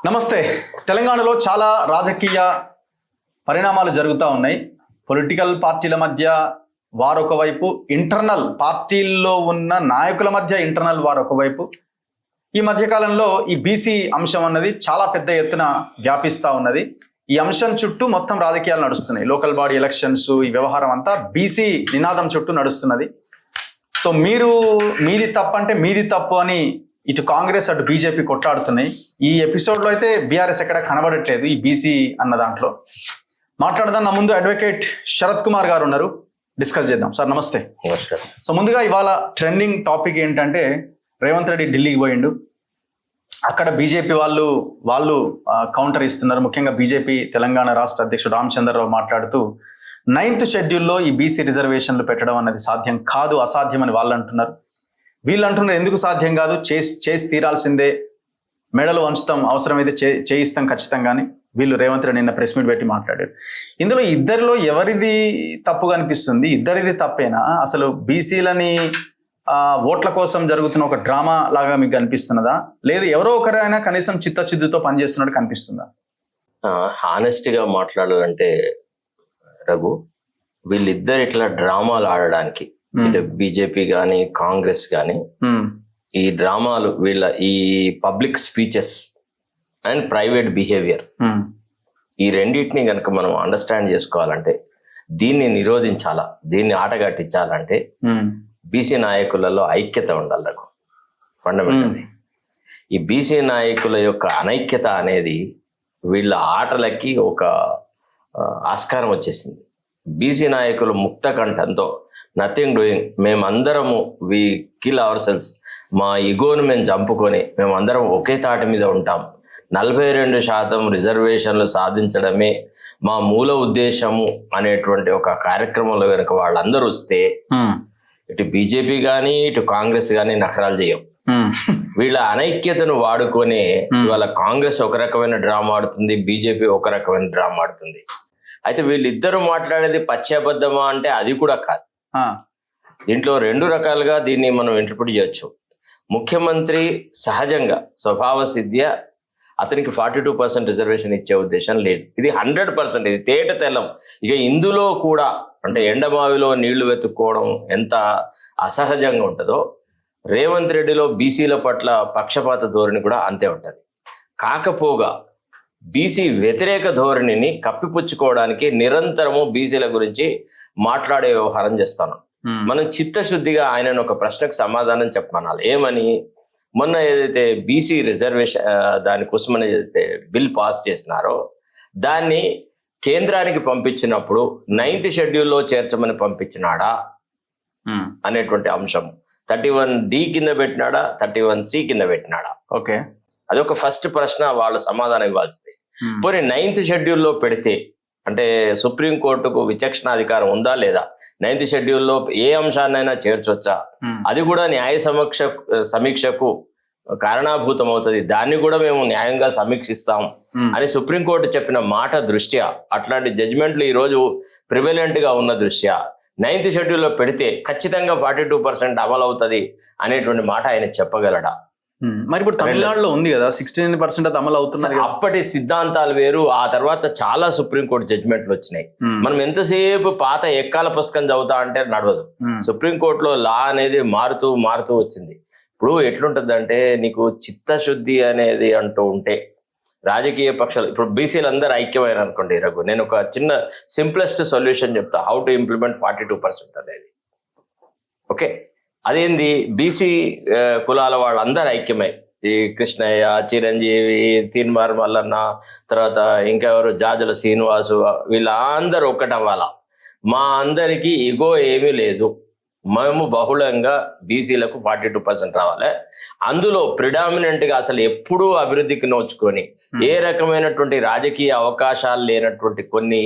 నమస్తే. తెలంగాణలో చాలా రాజకీయ పరిణామాలు జరుగుతూ ఉన్నాయి. పొలిటికల్ పార్టీల మధ్య వారొక వైపు, ఇంటర్నల్ పార్టీల్లో ఉన్న నాయకుల మధ్య ఇంటర్నల్ వారొక వైపు. ఈ మధ్యకాలంలో ఈ బీసీ అంశం అన్నది చాలా పెద్ద ఎత్తున వ్యాపిస్తూ ఉన్నది. ఈ అంశం చుట్టూ మొత్తం రాజకీయాలు నడుస్తున్నాయి. లోకల్ బాడీ ఎలక్షన్స్, ఈ వ్యవహారం అంతా బీసీ నినాదం చుట్టూ నడుస్తున్నది. సో మీది తప్పు అంటే మీది తప్పు అని ఇటు కాంగ్రెస్ అటు బీజేపీ కొట్లాడుతున్నాయి. ఈ ఎపిసోడ్లో అయితే బీఆర్ఎస్ ఎక్కడ కనబడట్లేదు ఈ బీసీ అన్న దాంట్లో. మాట్లాడదాం. నా ముందు అడ్వకేట్ శరత్ కుమార్ గారు ఉన్నారు, డిస్కస్ చేద్దాం. సార్ నమస్తే. సో ముందుగా ఇవాళ ట్రెండింగ్ టాపిక్ ఏంటంటే, రేవంత్ రెడ్డి ఢిల్లీకి పోయిండు. అక్కడ బీజేపీ వాళ్ళు కౌంటర్ ఇస్తున్నారు. ముఖ్యంగా బీజేపీ తెలంగాణ రాష్ట్ర అధ్యక్షుడు రామచంద్రరావు మాట్లాడుతూ 9th షెడ్యూల్లో ఈ బీసీ రిజర్వేషన్లు పెట్టడం అనేది సాధ్యం కాదు, అసాధ్యం అని వాళ్ళు అంటున్నారు. వీళ్ళు అంటున్నారు ఎందుకు సాధ్యం కాదు, చేసి తీరాల్సిందే, మెడలు వంచుతాం, అవసరమైతే చేయిస్తాం ఖచ్చితంగానే. వీళ్ళు రేవంత్ రెడ్డి నిన్న ప్రెస్ మీట్ పెట్టి మాట్లాడారు. ఇందులో ఇద్దరిలో ఎవరిది తప్పుగా అనిపిస్తుంది? ఇద్దరిది తప్పేనా? అసలు బీసీలని ఓట్ల కోసం జరుగుతున్న ఒక డ్రామా లాగా మీకు అనిపిస్తున్నదా, లేదు ఎవరో ఒకరైనా కనీసం చిత్తశుద్ధితో పనిచేస్తున్నట్టు కనిపిస్తుందా? హానెస్ట్గా మాట్లాడాలంటే రఘు, వీళ్ళిద్దరు ఇట్లా డ్రామాలు ఆడడానికి, బీజేపీ కానీ కాంగ్రెస్ కానీ, ఈ డ్రామాలు వీళ్ళ ఈ public speeches and private behaviour, ఈ రెండింటిని కనుక మనం అండర్స్టాండ్ చేసుకోవాలంటే, దీన్ని నిరోధించాలా, దీన్ని ఆటగట్టించాలంటే బీసీ నాయకులలో ఐక్యత ఉండాలి నాకు ఫండమెంటల్లీ. ఈ బీసీ నాయకుల యొక్క అనైక్యత అనేది వీళ్ళ ఆటలకి ఒక ఆస్కారం వచ్చేసింది. బీసీ నాయకులు ముక్త కంఠంతో నథింగ్ డూయింగ్, మేమందరము వి కిల్ అవర్ సెల్స్, మా ఇగోను మేము చంపుకొని మేమందరం ఒకే తాటి మీద ఉంటాం, 42% రిజర్వేషన్లు సాధించడమే మా మూల ఉద్దేశము అనేటువంటి ఒక కార్యక్రమంలో కనుక వాళ్ళందరూ వస్తే, ఇటు బీజేపీ కానీ ఇటు కాంగ్రెస్ కానీ నఖరాలు చేయం. వీళ్ళ అనైక్యతను వాడుకొని ఇవాళ కాంగ్రెస్ ఒక రకమైన డ్రామా ఆడుతుంది, బీజేపీ ఒక రకమైన డ్రామా ఆడుతుంది. అయితే వీళ్ళిద్దరూ మాట్లాడేది పశ్చాబద్ధమా అంటే అది కూడా కాదు. దీంట్లో రెండు రకాలుగా దీన్ని మనం ఇంటర్ప్రిట్ చేయొచ్చు. ముఖ్యమంత్రి సహజంగా స్వభావ సిద్ధ్య అతనికి 42% రిజర్వేషన్ ఇచ్చే ఉద్దేశం లేదు. ఇది 100%, ఇది తేట తెల్లం. ఇక ఇందులో కూడా అంటే ఎండమావిలో నీళ్లు వెతుక్కోవడం ఎంత అసహజంగా ఉంటుందో, రేవంత్ రెడ్డిలో బీసీల పట్ల పక్షపాత ధోరణి కూడా అంతే ఉంటుంది. కాకపోగా బీసీ వ్యతిరేక ధోరణిని కప్పిపుచ్చుకోవడానికి నిరంతరము బీసీల గురించి మాట్లాడే వ్యవహారం చేస్తాను. మనం చిత్తశుద్ధిగా ఆయనను ఒక ప్రశ్నకు సమాధానం చెప్పమనాలి. ఏమని? మొన్న ఏదైతే బీసీ రిజర్వేషన్ దానికోసమని ఏదైతే బిల్ పాస్ చేసినారో దాన్ని కేంద్రానికి పంపించినప్పుడు 9th షెడ్యూల్లో చేర్చమని పంపించినాడా అనేటువంటి అంశం 31D కింద పెట్టినాడా, 31C కింద పెట్టినాడా? ఓకే, అదొక ఫస్ట్ ప్రశ్న, వాళ్ళు సమాధానం ఇవ్వాల్సింది. పోనీ 9th షెడ్యూల్లో పెడితే అంటే సుప్రీంకోర్టుకు విచక్షణాధికారం ఉందా లేదా? 9th షెడ్యూల్లో ఏ అంశాన్నైనా చేర్చొచ్చా? అది కూడా న్యాయ సమీక్షకు కారణాభూతం అవుతుంది, దాన్ని కూడా మేము న్యాయంగా సమీక్షిస్తాం అని సుప్రీంకోర్టు చెప్పిన మాట దృష్ట్యా, అట్లాంటి జడ్జిమెంట్లు ఈరోజు ప్రివెలెంట్ గా ఉన్న దృష్ట్యా 9th షెడ్యూల్లో పెడితే ఖచ్చితంగా 42% అమలు అవుతుంది అనేటువంటి మాట ఆయన చెప్పగలడా? మరి ఇప్పుడు తమిళనాడులో ఉంది కదా 69% అది అమలు అవుతున్నది. అప్పటి సిద్ధాంతాలు వేరు, ఆ తర్వాత చాలా సుప్రీంకోర్టు జడ్జిమెంట్లు వచ్చినాయి. మనం ఎంతసేపు పాత ఎక్కాల పుస్తకం చదువుతా అంటే నడవదు. సుప్రీంకోర్టులో లా అనేది మారుతూ వచ్చింది. ఇప్పుడు ఎట్లుంటదంటే, నీకు చిత్తశుద్ధి అనేది అంటూ ఉంటే రాజకీయ పక్షాలు, ఇప్పుడు బీసీలు అందరూ ఐక్యమైన అనుకోండి రఘు, నేను ఒక చిన్న సింప్లెస్ట్ సొల్యూషన్ చెప్తా, హౌ టు ఇంప్లిమెంట్ 42% అనేది. ఓకే, అదేంది? బీసీ కులాల వాళ్ళందరూ ఐక్యమై, ఈ కృష్ణయ్య, చిరంజీవి, తీన్మార్ మల్లన్న, తర్వాత ఇంకెవరు జాజుల శ్రీనివాసు, వీళ్ళందరూ ఒక్కటవ్వాలా. మా అందరికీ ఇగో ఏమీ లేదు, మేము బహుళంగా బీసీలకు 42% రావాలి. అందులో ప్రిడామినెంట్గా అసలు ఎప్పుడూ అభివృద్ధికి నోచుకొని ఏ రకమైనటువంటి రాజకీయ అవకాశాలు లేనటువంటి కొన్ని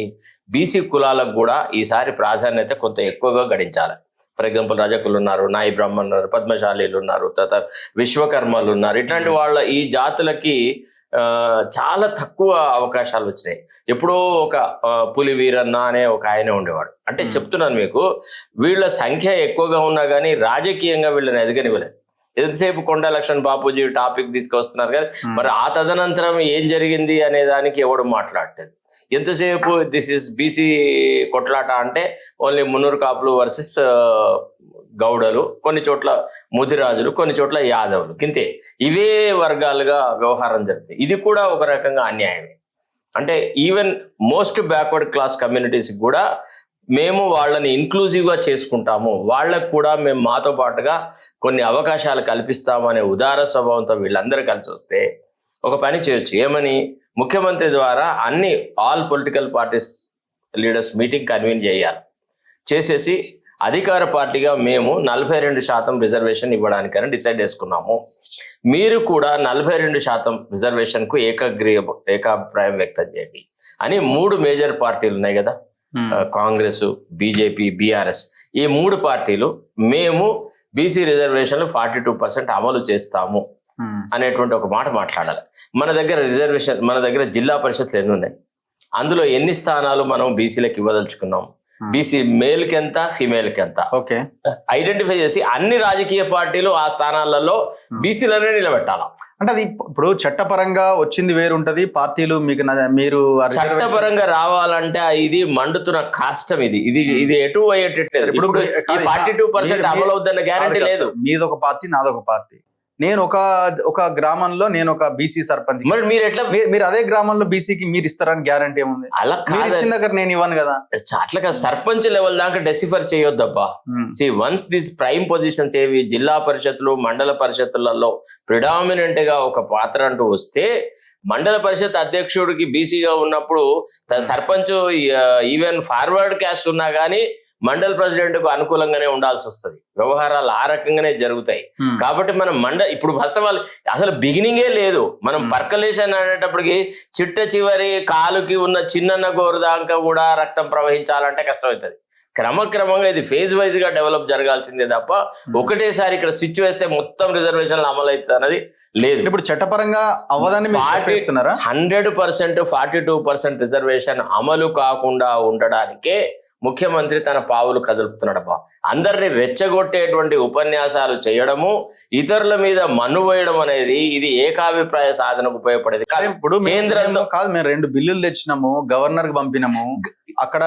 బీసీ కులాలకు కూడా ఈసారి ప్రాధాన్యత కొంత ఎక్కువగా గడించాలి. ఫర్ ఎగ్జాంపుల్ రజకులు ఉన్నారు, నాయి బ్రాహ్మణులు ఉన్నారు, పద్మశాలీలు ఉన్నారు, తర్వాత విశ్వకర్మలు ఉన్నారు. ఇట్లాంటి వాళ్ళ ఈ జాతులకి చాలా తక్కువ అవకాశాలు వచ్చినాయి. ఎప్పుడో ఒక పులి వీరన్న అనే ఒక ఆయన ఉండేవాడు. అంటే చెప్తున్నాను మీకు, వీళ్ళ సంఖ్య ఎక్కువగా ఉన్నా కానీ రాజకీయంగా వీళ్ళని ఎదగనివ్వలేదు. ఎంతసేపు కొండ లక్ష్మణ్ బాపూజీ టాపిక్ తీసుకొస్తున్నారు కానీ మరి ఆ తదనంతరం ఏం జరిగింది అనే దానికి ఎవడు మాట్లాడలేదు. ఎంతసేపు దిస్ ఇస్ బీసీ కొట్లాట అంటే ఓన్లీ మున్నూరు కాపులు వర్సెస్ గౌడలు, కొన్ని చోట్ల ముదిరాజులు, కొన్ని చోట్ల యాదవులు, కింతే ఇవే వర్గాలుగా వ్యవహారం జరుగుతుంది. ఇది కూడా ఒక రకంగా అన్యాయమే. అంటే even most backward class communities కూడా మేము వాళ్ళని ఇంక్లూజివ్గా చేసుకుంటాము, వాళ్ళకు కూడా మేము మాతో పాటుగా కొన్ని అవకాశాలు కల్పిస్తాము అనే ఉదార స్వభావంతో వీళ్ళందరూ కలిసి వస్తే ఒక పని చేయొచ్చు. ఏమని, ముఖ్యమంత్రి ద్వారా అన్ని all political parties leaders meeting convene చేయాలి. చేసేసి అధికార పార్టీగా మేము 42% రిజర్వేషన్ ఇవ్వడానికని డిసైడ్ చేసుకున్నాము, మీరు కూడా 42% రిజర్వేషన్ కు ఏకాభిప్రాయం వ్యక్తం చేయండి అని 3 మేజర్ పార్టీలు ఉన్నాయి కదా, కాంగ్రెస్, బీజేపీ, బీఆర్ఎస్, ఈ 3 పార్టీలు మేము బీసీ రిజర్వేషన్లు 42% అమలు చేస్తాము అనేటువంటి ఒక మాట మాట్లాడాలి. మన దగ్గర రిజర్వేషన్, మన దగ్గర జిల్లా పరిషత్లు ఎన్ని ఉన్నాయి, అందులో ఎన్ని స్థానాలు మనం బీసీలకు ఇవ్వదలుచుకున్నాం, బీసీ మేల్ కి ఎంత, ఫీమేల్ కి ఎంత ఐడెంటిఫై చేసి అన్ని రాజకీయ పార్టీలు ఆ స్థానాలలో బీసీలనే నిలబెట్టాలా. అంటే అది ఇప్పుడు చట్టపరంగా వచ్చింది వేరుంటది, పార్టీలు మీకు మీరు చట్టపరంగా రావాలంటే ఇది మండుతున్న కాష్టం. ఇది ఎటు అయ్యేటట్లేదు. ఇప్పుడు 42% అమలు అవుతున్న గ్యారంటీ లేదు. మీదొక పార్టీ, నాదొక పార్టీ. నేను ఒక గ్రామంలో నేను ఒక బీసీ సర్పంచ్, మరి మీరు ఎట్లా మీరు అదే గ్రామంలో బీసీకి మీరు ఇస్తారని గ్యారంటీ ఏముంది? అలా ఇచ్చిన దగ్గర నేను ఇవ్వను కదా. అట్లా సర్పంచ్ లెవెల్ దాకా డెసిఫర్ చేయొద్దబ్బా. వన్స్ దిస్ ప్రైమ్ పొజిషన్స్ ఏవి జిల్లా పరిషత్తులు, మండల పరిషత్తులలో ప్రిడామినెంట్ గా ఒక పాత్ర అంటూ వస్తే, మండల పరిషత్ అధ్యక్షుడికి బీసీగా ఉన్నప్పుడు సర్పంచ్ ఈవెన్ ఫార్వర్డ్ క్యాస్ట్ ఉన్నా కానీ మండల్ ప్రెసిడెంట్ కు అనుకూలంగానే ఉండాల్సి వస్తుంది. వ్యవహారాలు ఆ రకంగానే జరుగుతాయి. కాబట్టి మనం ఇప్పుడు ఫస్ట్ ఆఫ్ ఆల్ అసలు బిగినింగే లేదు. మనం పర్కలేషన్ అనేటప్పటికి చిట్ట చివరి కాలుకి ఉన్న చిన్న గోరు దాకా కూడా రక్తం ప్రవహించాలంటే కష్టమవుతుంది. క్రమక్రమంగా ఇది ఫేజ్ వైజ్ గా డెవలప్ జరగాల్సిందే తప్ప ఒకటేసారి ఇక్కడ స్విచ్ వేస్తే మొత్తం రిజర్వేషన్లు అమలు అవుతుంది అన్నది లేదు. ఇప్పుడు చట్టపరంగా అవ్వదని 100% 42% రిజర్వేషన్ అమలు కాకుండా ఉండడానికే ముఖ్యమంత్రి తన పావులు కదులుపుతున్నాడబ్బా. అందరినీ రెచ్చగొట్టేటువంటి ఉపన్యాసాలు చేయడము, ఇతరుల మీద మన్ను వేయడం అనేది ఇది ఏకాభిప్రాయ సాధనకు ఉపయోగపడేది. ఇప్పుడు కేంద్రంలో కాదు, మేము 2 బిల్లులు తెచ్చినాము, గవర్నర్ కి పంపినాము, అక్కడ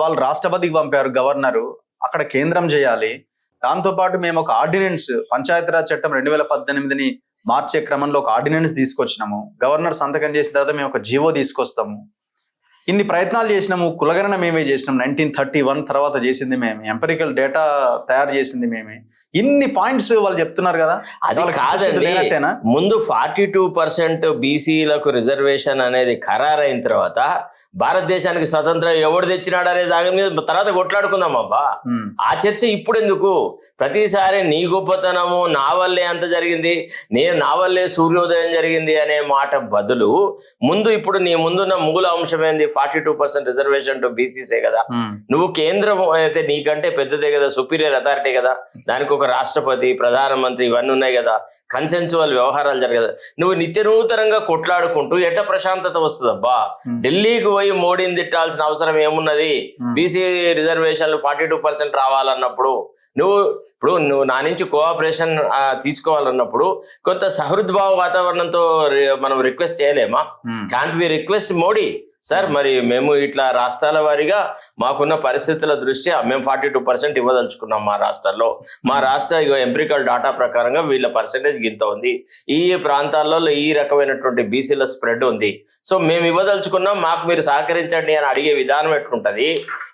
వాళ్ళు రాష్ట్రపతికి పంపారు గవర్నరు, అక్కడ కేంద్రం చేయాలి. దాంతో పాటు మేము ఒక ఆర్డినెన్స్, పంచాయతీరాజ్ చట్టం 2018ని మార్చే క్రమంలో ఒక ఆర్డినెన్స్ తీసుకొచ్చినాము. గవర్నర్ సంతకం చేసిన తర్వాత మేము ఒక జీవో తీసుకొస్తాము. ఇన్ని ప్రయత్నాలు చేసినాము. కులగణన మేమే చేసినాం, 1931 తర్వాత చేసింది మేమే, ఎంపెరికల్ డేటా తయారు చేసింది మేమే. ఇన్ని పాయింట్స్ వాళ్ళు చెప్తున్నారు కదా. అది కాదండి, ముందు 42% బీసీలకు రిజర్వేషన్ అనేది ఖరారైన తర్వాత భారతదేశానికి స్వతంత్రం ఎవడు తెచ్చినాడు అనే దాని మీద తర్వాత కొట్లాడుకుందాం అబ్బా. ఆ చర్చ ఇప్పుడు ఎందుకు? ప్రతిసారి నీ గొప్పతనము, నా వల్లే అంత జరిగింది, నా వల్లే సూర్యోదయం జరిగింది అనే మాట బదులు ముందు ఇప్పుడు నీ ముందున్న మూల అంశం ఏంది? 42% రిజర్వేషన్ టు బీసీసే కదా. నువ్వు కేంద్రం అయితే నీకంటే పెద్దదే కదా, సుపీరియర్ అథారిటీ కదా, దానికి ఒక రాష్ట్రపతి, ప్రధానమంత్రి ఇవన్నీ ఉన్నాయి కదా, కన్సెన్సువల్ వ్యవహారాలు జరగదు. నువ్వు నిత్య నూతనంగా కొట్లాడుకుంటూ ఎట్ట ప్రశాంతత వస్తుందబ్బా? ఢిల్లీకి పోయి మోడీని తిట్టాల్సిన అవసరం ఏమున్నది? బీసీ రిజర్వేషన్లు 42% రావాలన్నప్పుడు నువ్వు నా నుంచి కోఆపరేషన్ తీసుకోవాలన్నప్పుడు కొంత సహృద్భావ వాతావరణంతో మనం రిక్వెస్ట్ చేయలేమా? Can't we request Modi, sir మరి మేము ఇట్లా రాష్ట్రాల వారీగా మాకున్న పరిస్థితుల దృష్ట్యా మేము 42% ఇవ్వదలుచుకున్నాం మా రాష్ట్రాల్లో. మా రాష్ట్ర ఎంపిరికల్ డాటా ప్రకారంగా వీళ్ళ పర్సెంటేజ్ గింత ఉంది, ఈ ప్రాంతాల్లో ఈ రకమైనటువంటి బీసీల స్ప్రెడ్ ఉంది, సో మేము ఇవ్వదలుచుకున్నాం, మాకు మీరు సహకరించండి అని అడిగే విధానం ఎట్లుంటది?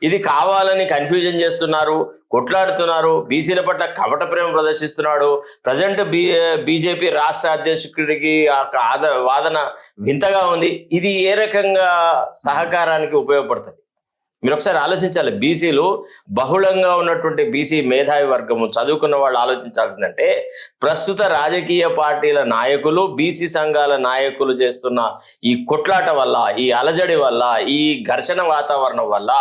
ఇది కావాలని కన్ఫ్యూజన్ చేస్తున్నారు, కొట్లాడుతున్నారు, బీసీల పట్ల కపట ప్రేమ ప్రదర్శిస్తున్నాడు. ప్రజెంట్ బీజేపీ రాష్ట్ర అధ్యక్షుడికి వాదన వింతగా ఉంది. ఇది ఏ రకంగా సహకారానికి ఉపయోగపడుతుంది? మీరు ఒకసారి ఆలోచించాలి. బీసీలు బహుళంగా ఉన్నటువంటి బీసీ మేధావి వర్గము, చదువుకున్న వాళ్ళు ఆలోచించాల్సిందంటే ప్రస్తుత రాజకీయ పార్టీల నాయకులు, బీసీ సంఘాల నాయకులు చేస్తున్న ఈ కొట్లాట వల్ల, ఈ అలజడి వల్ల, ఈ ఘర్షణ వాతావరణం వల్ల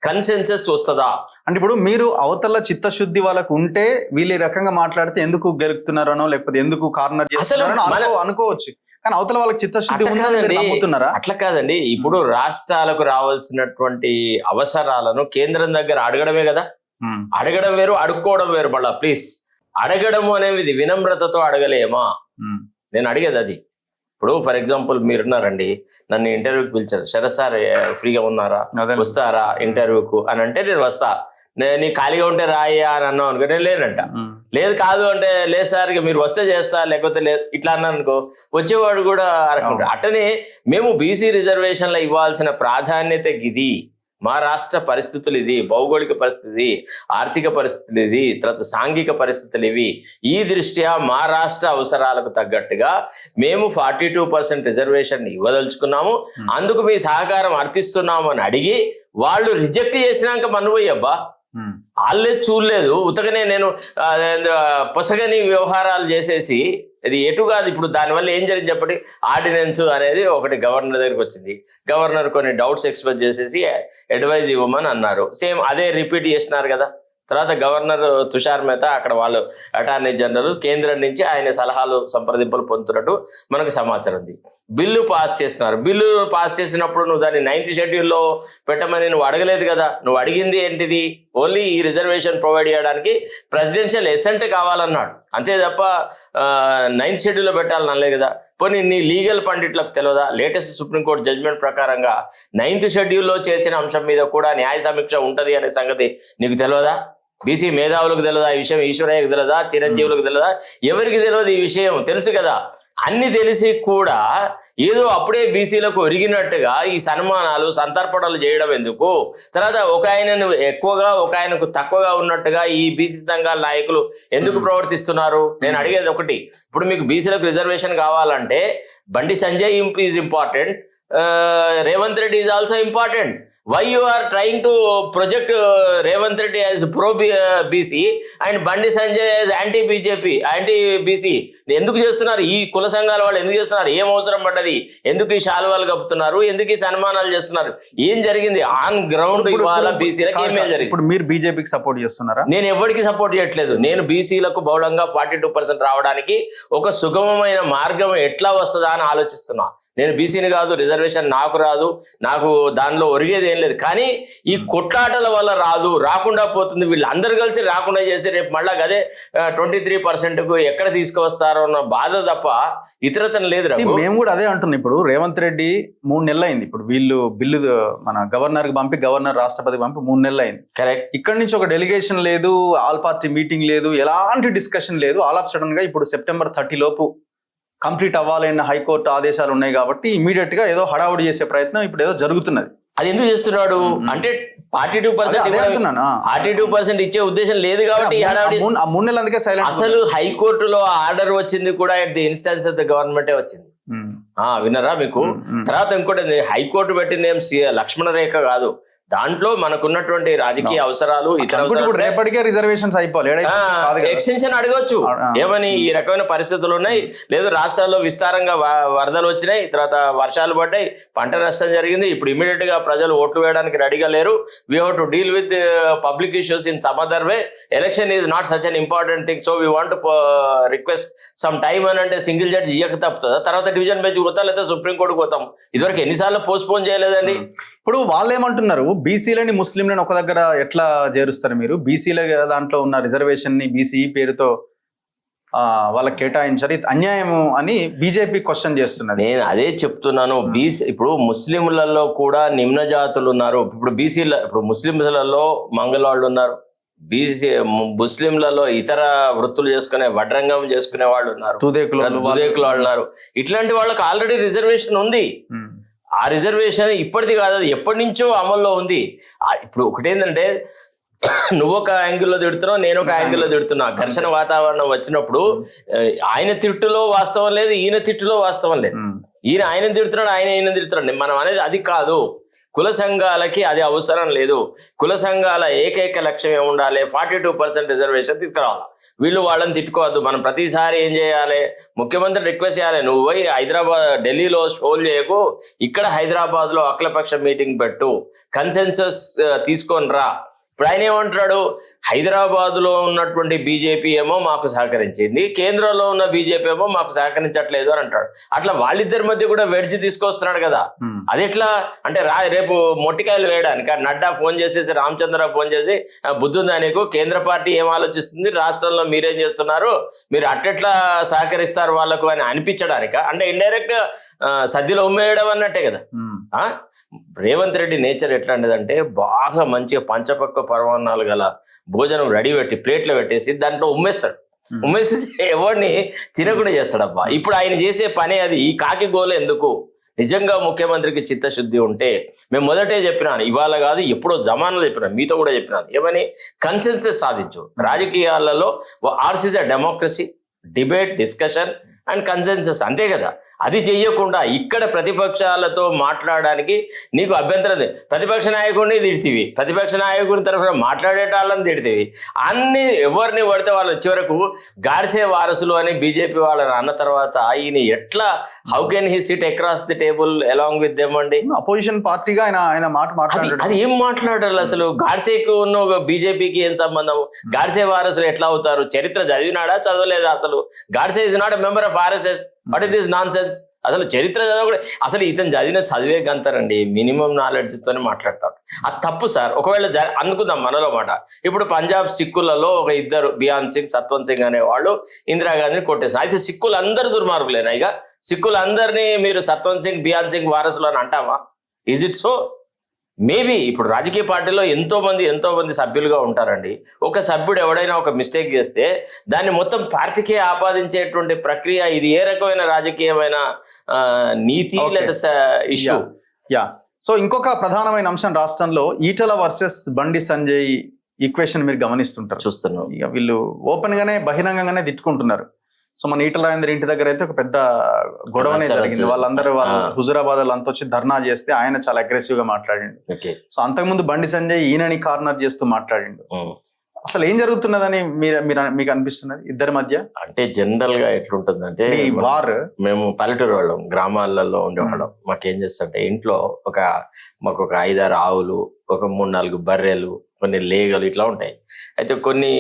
కన్సెన్సస్ వస్తుందా? అంటే ఇప్పుడు మీరు అవతల చిత్తశుద్ధి వాళ్ళకు ఉంటే వీళ్ళు ఈ రకంగా మాట్లాడితే ఎందుకు గెలుపుతున్నారనో, లేకపోతే ఎందుకు కార్నర్ చేస్తున్నారో అనుకోవచ్చు. కానీ అవతల వాళ్ళకి చిత్తశుద్ధి నమ్ముతున్నారా? అట్లా కాదండి. ఇప్పుడు రాష్ట్రాలకు రావాల్సినటువంటి అవసరాలను కేంద్రం దగ్గర అడగడమే కదా. అడగడం వేరు, అడుక్కోవడం వేరు. మళ్ళా ప్లీజ్, అడగడము అనేది వినమ్రతతో అడగలేమా? నేను అడిగేది అది. ఇప్పుడు ఫర్ ఎగ్జాంపుల్ మీరున్నారండి, నన్ను ఇంటర్వ్యూకి పిలిచారు, శరత్ సార్ ఫ్రీగా ఉన్నారా, వస్తారా ఇంటర్వ్యూకు అని అంటే నేను వస్తా. నీ ఖాళీగా ఉంటే రాయ్యా అని అన్నావు అనుకో, నేను లేనంట. లేదు కాదు అంటే లేదు సార్ ఇక మీరు వస్తే చేస్తా లేకపోతే లేదు ఇట్లా అన్నాను అనుకో, వచ్చేవాడు కూడా అరకుంటాడు. అట్టనే మేము బీసీ రిజర్వేషన్లో ఇవ్వాల్సిన ప్రాధాన్యత ఇది. మా రాష్ట్ర పరిస్థితులు ఇది, భౌగోళిక పరిస్థితి, ఆర్థిక పరిస్థితులు ఇది, తర్వాత సాంఘిక పరిస్థితులు ఇవి. ఈ దృష్ట్యా మా రాష్ట్ర అవసరాలకు తగ్గట్టుగా మేము 42% రిజర్వేషన్ ఇవ్వదలుచుకున్నాము, అందుకు మీ సహకారం అర్థిస్తున్నాము అని అడిగి వాళ్ళు రిజెక్ట్ చేసినాక మనపోయ్యబ్బా వాళ్ళే చూడలేదు. ఉతకనే నేను పొసగని వ్యవహారాలు చేసేసి ఇది ఎటు కాదు. ఇప్పుడు దానివల్ల ఏం జరిగింది చెప్పండి. ఆర్డినెన్స్ అనేది ఒకటి గవర్నర్ దగ్గరికి వచ్చింది, గవర్నర్ కొన్ని డౌట్స్ ఎక్స్ప్రెస్ చేసేసి అడ్వైజ్ ఇవ్వమని అన్నారు. సేమ్ అదే రిపీట్ చేసినారు కదా. తర్వాత గవర్నర్ తుషార్ మెహతా అక్కడ వాళ్ళు అటార్నీ జనరల్ కేంద్రం నుంచి ఆయన సలహాలు సంప్రదింపులు పొందుతున్నట్టు మనకు సమాచారం ఉంది. బిల్లు పాస్ చేస్తున్నారు. బిల్లు పాస్ చేసినప్పుడు నువ్వు దాన్ని 9th షెడ్యూల్లో పెట్టమని నువ్వు అడగలేదు కదా. నువ్వు అడిగింది ఏంటిది? ఓన్లీ ఈ రిజర్వేషన్ ప్రొవైడ్ చేయడానికి ప్రెసిడెన్షియల్ ఎసెంట్ కావాలన్నాడు, అంతే తప్ప 9th షెడ్యూల్లో పెట్టాలని అనలే కదా. పోనీ నీ లీగల్ పండిట్లకు తెలియదా? లేటెస్ట్ సుప్రీంకోర్టు జడ్జిమెంట్ ప్రకారంగా 9th షెడ్యూల్లో చేర్చిన అంశం మీద కూడా న్యాయ సమీక్ష ఉంటది అనే సంగతి నీకు తెలియదా? బీసీ మేధావులకు తెలియదా ఈ విషయం? ఈశ్వరయ్యకు తెలియదా? చిరంజీవులకు తెలియదా? ఎవరికి తెలియదు ఈ విషయం? తెలుసు కదా. అన్ని తెలిసి కూడా ఏదో అప్పుడే బీసీలకు ఒరిగినట్టుగా ఈ సన్మానాలు సంతర్పణలు చేయడం ఎందుకు? తర్వాత ఒక ఆయనను ఎక్కువగా ఒక ఆయనకు తక్కువగా ఉన్నట్టుగా ఈ బీసీ సంఘాల నాయకులు ఎందుకు ప్రవర్తిస్తున్నారు? నేను అడిగేది ఒకటి, ఇప్పుడు మీకు బీసీలకు రిజర్వేషన్ కావాలంటే Bandi Sanjay is important, Revanth Reddy is also important. Why you are trying to project Revanth Reddy as pro BC and Bandi Sanjay as anti BJP, anti BC? ఎందుకు చేస్తున్నారు? ఈ కుల సంఘాల వాళ్ళు ఎందుకు చేస్తున్నారు? ఏం అవసరం పడ్డది? ఎందుకు ఈ శాలువాలు కప్పుతున్నారు? ఎందుకు ఈ సన్మానాలు చేస్తున్నారు? ఏం జరిగింది ఆన్ గ్రౌండ్? ఇవాళ బీసీలకు ఏమేం జరిగింది? ఇప్పుడు మీరు బీజేపీకి సపోర్ట్ చేస్తున్నారా? నేను ఎవరికి సపోర్ట్ చేయట్లేదు. నేను బీసీలకు బహుళంగా 42% రావడానికి ఒక సుగమమైన మార్గం ఎట్లా వస్తుందా అని ఆలోచిస్తున్నా. నేను బీసీని కాదు, రిజర్వేషన్ నాకు రాదు, నాకు దానిలో ఒరిగేది ఏం లేదు. కానీ ఈ కొట్లాటల వల్ల రాదు, రాకుండా పోతుంది. వీళ్ళందరూ కలిసి రాకుండా చేసి రేపు మళ్ళా అదే 23%కు ఎక్కడ తీసుకువస్తారో అన్న బాధ తప్ప ఇతరతను లేదు. మేము కూడా అదే అంటున్నాం. ఇప్పుడు రేవంత్ రెడ్డి 3 నెలలు అయింది. ఇప్పుడు వీళ్ళు బిల్లు మన గవర్నర్కి పంపి, గవర్నర్ రాష్ట్రపతికి పంపి 3 నెలలు అయింది. కరెక్ట్. ఇక్కడ నుంచి ఒక డెలిగేషన్ లేదు, ఆల్ పార్టీ మీటింగ్ లేదు, ఎలాంటి డిస్కషన్ లేదు. ఆల్ ఆఫ్ సడన్ గా ఇప్పుడు సెప్టెంబర్ 30 లోపు కంప్లీట్ అవ్వాలన్న హైకోర్టు ఆదేశాలు ఉన్నాయి కాబట్టి ఇమీడియట్ గా ఏదో హడావుడి చేసే ప్రయత్నం ఇప్పుడు ఏదో జరుగుతున్నది. అది ఎందుకు చేస్తున్నాడు అంటే 42% ఇచ్చే ఉద్దేశం లేదు కాబట్టి ఆ 3 నెలలు అందుకే సైలెంట్. అసలు హైకోర్టులో ఆర్డర్ వచ్చింది కూడా at the instance of the గవర్నమెంటే వచ్చింది. విన్నారా మీకు? తర్వాత ఇంకోటి, హైకోర్టు పెట్టింది ఏం లక్ష్మణ రేఖ కాదు. దాంట్లో మనకున్నటువంటి రాజకీయ అవసరాలు, ఇతర రేపటికే రిజర్వేషన్స్ అయిపోవాలి, ఎక్స్టెన్షన్ అడగొచ్చు. ఏమని ఈ రకమైన పరిస్థితులు ఉన్నాయి, లేదు రాష్ట్రాల్లో విస్తారంగా వరదలు వచ్చినాయి, తర్వాత వర్షాలు పడ్డాయి, పంట నష్టం జరిగింది, ఇప్పుడు ఇమీడియట్ గా ప్రజలు ఓట్లు వేయడానికి రెడీగా లేరు. We have to deal with public issues in some other way. Election is not such an important thing, so we want request some time అని అంటే సింగిల్ జడ్జి ఇయ్యక తప్పుతుందా? తర్వాత డివిజన్ బెంచ్ పోతాం, లేదా సుప్రీంకోర్టుకు పోతాం. ఇదివరకు ఎన్నిసార్లు పోస్ట్ పోన్ చేయలేదండి. ఇప్పుడు వాళ్ళు ఏమంటున్నారు, బీసీలని ముస్లింలను ఒక దగ్గర ఎట్లా చేరుస్తారు మీరు? బీసీల దాంట్లో ఉన్న రిజర్వేషన్ ని బీసీ పేరుతో వాళ్ళకి కేటాయించారు, ఇది అన్యాయము అని బీజేపీ క్వశ్చన్ చేస్తున్నది. నేను అదే చెప్తున్నాను. బీసీ ఇప్పుడు ముస్లింలలో కూడా నిమ్న జాతులు ఉన్నారు. ఇప్పుడు బీసీల, ఇప్పుడు ముస్లింలలో మంగళవాళ్ళు ఉన్నారు, బీసీ ముస్లింలలో ఇతర వృత్తులు చేసుకునే వడ్రంగం చేసుకునే వాళ్ళు ఉన్నారు, దుదేకులు వాళ్ళు ఉన్నారు. ఇట్లాంటి వాళ్ళకి ఆల్రెడీ రిజర్వేషన్ ఉంది. ఆ రిజర్వేషన్ ఇప్పటిది కాదు, అది ఎప్పటి నుంచో అమల్లో ఉంది. ఇప్పుడు ఒకటేంటంటే, నువ్వు ఒక యాంగిల్లో తిడుతున్నావు, నేను ఒక యాంగిల్లో తిడుతున్నా. ఘర్షణ వాతావరణం వచ్చినప్పుడు ఆయన తిట్టులో వాస్తవం లేదు, ఈయన తిట్టులో వాస్తవం లేదు. ఈయన ఆయన తిడుతున్నాడు, ఆయన తిడుతున్నాడు. మనం అనేది అది కాదు. కుల సంఘాలకి అది అవసరం లేదు. కుల సంఘాల ఏకైక లక్ష్యం ఏముండాలి? 42% రిజర్వేషన్ తీసుకురావాలి. వీళ్ళు వాళ్ళని తిట్టుకోవద్దు. మనం ప్రతిసారి ఏం చేయాలి? ముఖ్యమంత్రి రిక్వెస్ట్ చేయాలి, నువ్వు పోయి హైదరాబాద్, ఢిల్లీలో షోలు చేయకు, ఇక్కడ హైదరాబాద్ లో అఖిలపక్ష మీటింగ్ పెట్టు, కన్సెన్సస్ తీసుకొని రా. ఇప్పుడు ఆయన ఏమంటున్నాడు, హైదరాబాద్ లో ఉన్నటువంటి బీజేపీ ఏమో మాకు సహకరించింది, కేంద్రంలో ఉన్న బీజేపీ ఏమో మాకు సహకరించట్లేదు అని అంటాడు. అట్లా వాళ్ళిద్దరి మధ్య కూడా వెడ్జ్ తీసుకొస్తున్నాడు కదా. అది ఎట్లా అంటే రేపు మొట్టికాయలు వేయడానికి నడ్డా ఫోన్ చేసేసి, రామచంద్రరావు ఫోన్ చేసి, బుద్ధుందా నీకు, కేంద్ర పార్టీ ఏం ఆలోచిస్తుంది, రాష్ట్రంలో మీరేం చేస్తున్నారు, మీరు అట్టెట్లా సహకరిస్తారు వాళ్ళకు అని అనిపించడానిక, అంటే ఇండైరెక్ట్ సద్దిలో ఉమ్మేయడం అన్నట్టే కదా. రేవంత్ రెడ్డి నేచర్ ఎట్లాంటిదంటే బాగా మంచిగా పంచపక్క పరమాన్నాలు గల భోజనం రెడీ పెట్టి ప్లేట్లో పెట్టేసి దాంట్లో ఉమ్మేస్తాడు. ఉమ్మేసి ఎవరిని తినకుండా చేస్తాడబ్బా. ఇప్పుడు ఆయన చేసే పని అది. ఈ కాకి గోల ఎందుకు? నిజంగా ముఖ్యమంత్రికి చిత్తశుద్ధి ఉంటే, మేము మొదటే చెప్పినాను, ఇవాళ కాదు ఎప్పుడో జమానాలో చెప్పినాను, మీతో కూడా చెప్పినాను, ఏమని కన్సెన్సస్ సాధించు. రాజకీయాలలో ours is a democracy, debate, discussion and consensus, అంతే కదా. అది చెయ్యకుండా ఇక్కడ ప్రతిపక్షాలతో మాట్లాడడానికి నీకు అభ్యంతరం. ప్రతిపక్ష నాయకుడిని తిడితివి, ప్రతిపక్ష నాయకుడి తరఫున మాట్లాడేటాళ్ళని తిడితివి, అన్ని ఎవరిని పడితే వాళ్ళని చివరకు గాడ్సే వారసులు అని బీజేపీ వాళ్ళని అన్న తర్వాత ఈయన ఎట్లా, how can he SIT across the table along with them అండి? అపోజిషన్ పార్టీగా ఆయన మాట్లాడారు. అది ఏం మాట్లాడాలి అసలు? గాడ్సేకు ఉన్న బీజేపీకి ఏం సంబంధం? గాడ్సే వారసులు ఎట్లా అవుతారు? చరిత్ర చదివినాడా, చదవలేదా? అసలు Godse is not a member of RSS. What is this non sense? అసలు చరిత్ర చదవకూడదు. అసలు ఇతను చదివే గంతరండి, మినిమం నాలెడ్జ్ తోనే మాట్లాడతాడు. అది తప్పు సార్. ఒకవేళ అనుకుందాం మనలో మాట, ఇప్పుడు పంజాబ్ సిక్కులలో ఒక ఇద్దరు, బియాన్ సింగ్, సత్వంత్ సింగ్ అనే వాళ్ళు ఇందిరాగాంధీని కొట్టేసారు. అయితే సిక్కులు అందరు దుర్మార్గులేనా? ఇక సిక్కులందరినీ మీరు సత్వంత్ సింగ్, బియాన్ సింగ్ వారసులు అని అంటామా? Is it so? మేబీ ఇప్పుడు రాజకీయ పార్టీలో ఎంతో మంది సభ్యులుగా ఉంటారండి. ఒక సభ్యుడు ఎవడైనా ఒక మిస్టేక్ చేస్తే దాన్ని మొత్తం పార్టీకే ఆపాదించేటువంటి ప్రక్రియ, ఇది ఏ రకమైన రాజకీయమైన నీతి లేదా ఇష్యూ? సో ఇంకొక ప్రధానమైన అంశం రాష్ట్రంలో ఈటల వర్సెస్ బండి సంజయ్ ఈక్వేషన్ మీరు గమనిస్తుంటారు, చూస్తున్నాం. ఇక వీళ్ళు ఓపెన్ గానే బహిరంగంగానే తిట్టుకుంటున్నారు. సో మన ఈటల రాజేందర్ ఇంటి దగ్గర అయితే ఒక పెద్ద గొడవనే జరిగింది. వాళ్ళు హుజురాబాద్ వాళ్ళు అంతా వచ్చి ధర్నా చేస్తే ఆయన చాలా అగ్రెసివ్ గా మాట్లాడిండు. సో అంతకుముందు బండి సంజయ్ ఈయనని కార్నర్ చేస్తూ మాట్లాడిండు. అసలు ఏం జరుగుతున్నదని మీకు అనిపిస్తున్నది ఇద్దరి మధ్య? అంటే జనరల్ గా ఎట్లుంటుందంటే, వార్ మేము పల్లెటూరు వాళ్ళం, గ్రామాలలో ఉండేవాళ్ళం. మాకేం చేస్తుంటే ఇంట్లో మాకు ఒక 5-6 ఆవులు, ఒక 3-4 బర్రెలు, కొన్ని లేగలు ఇట్లా ఉంటాయి. అయితే కొన్ని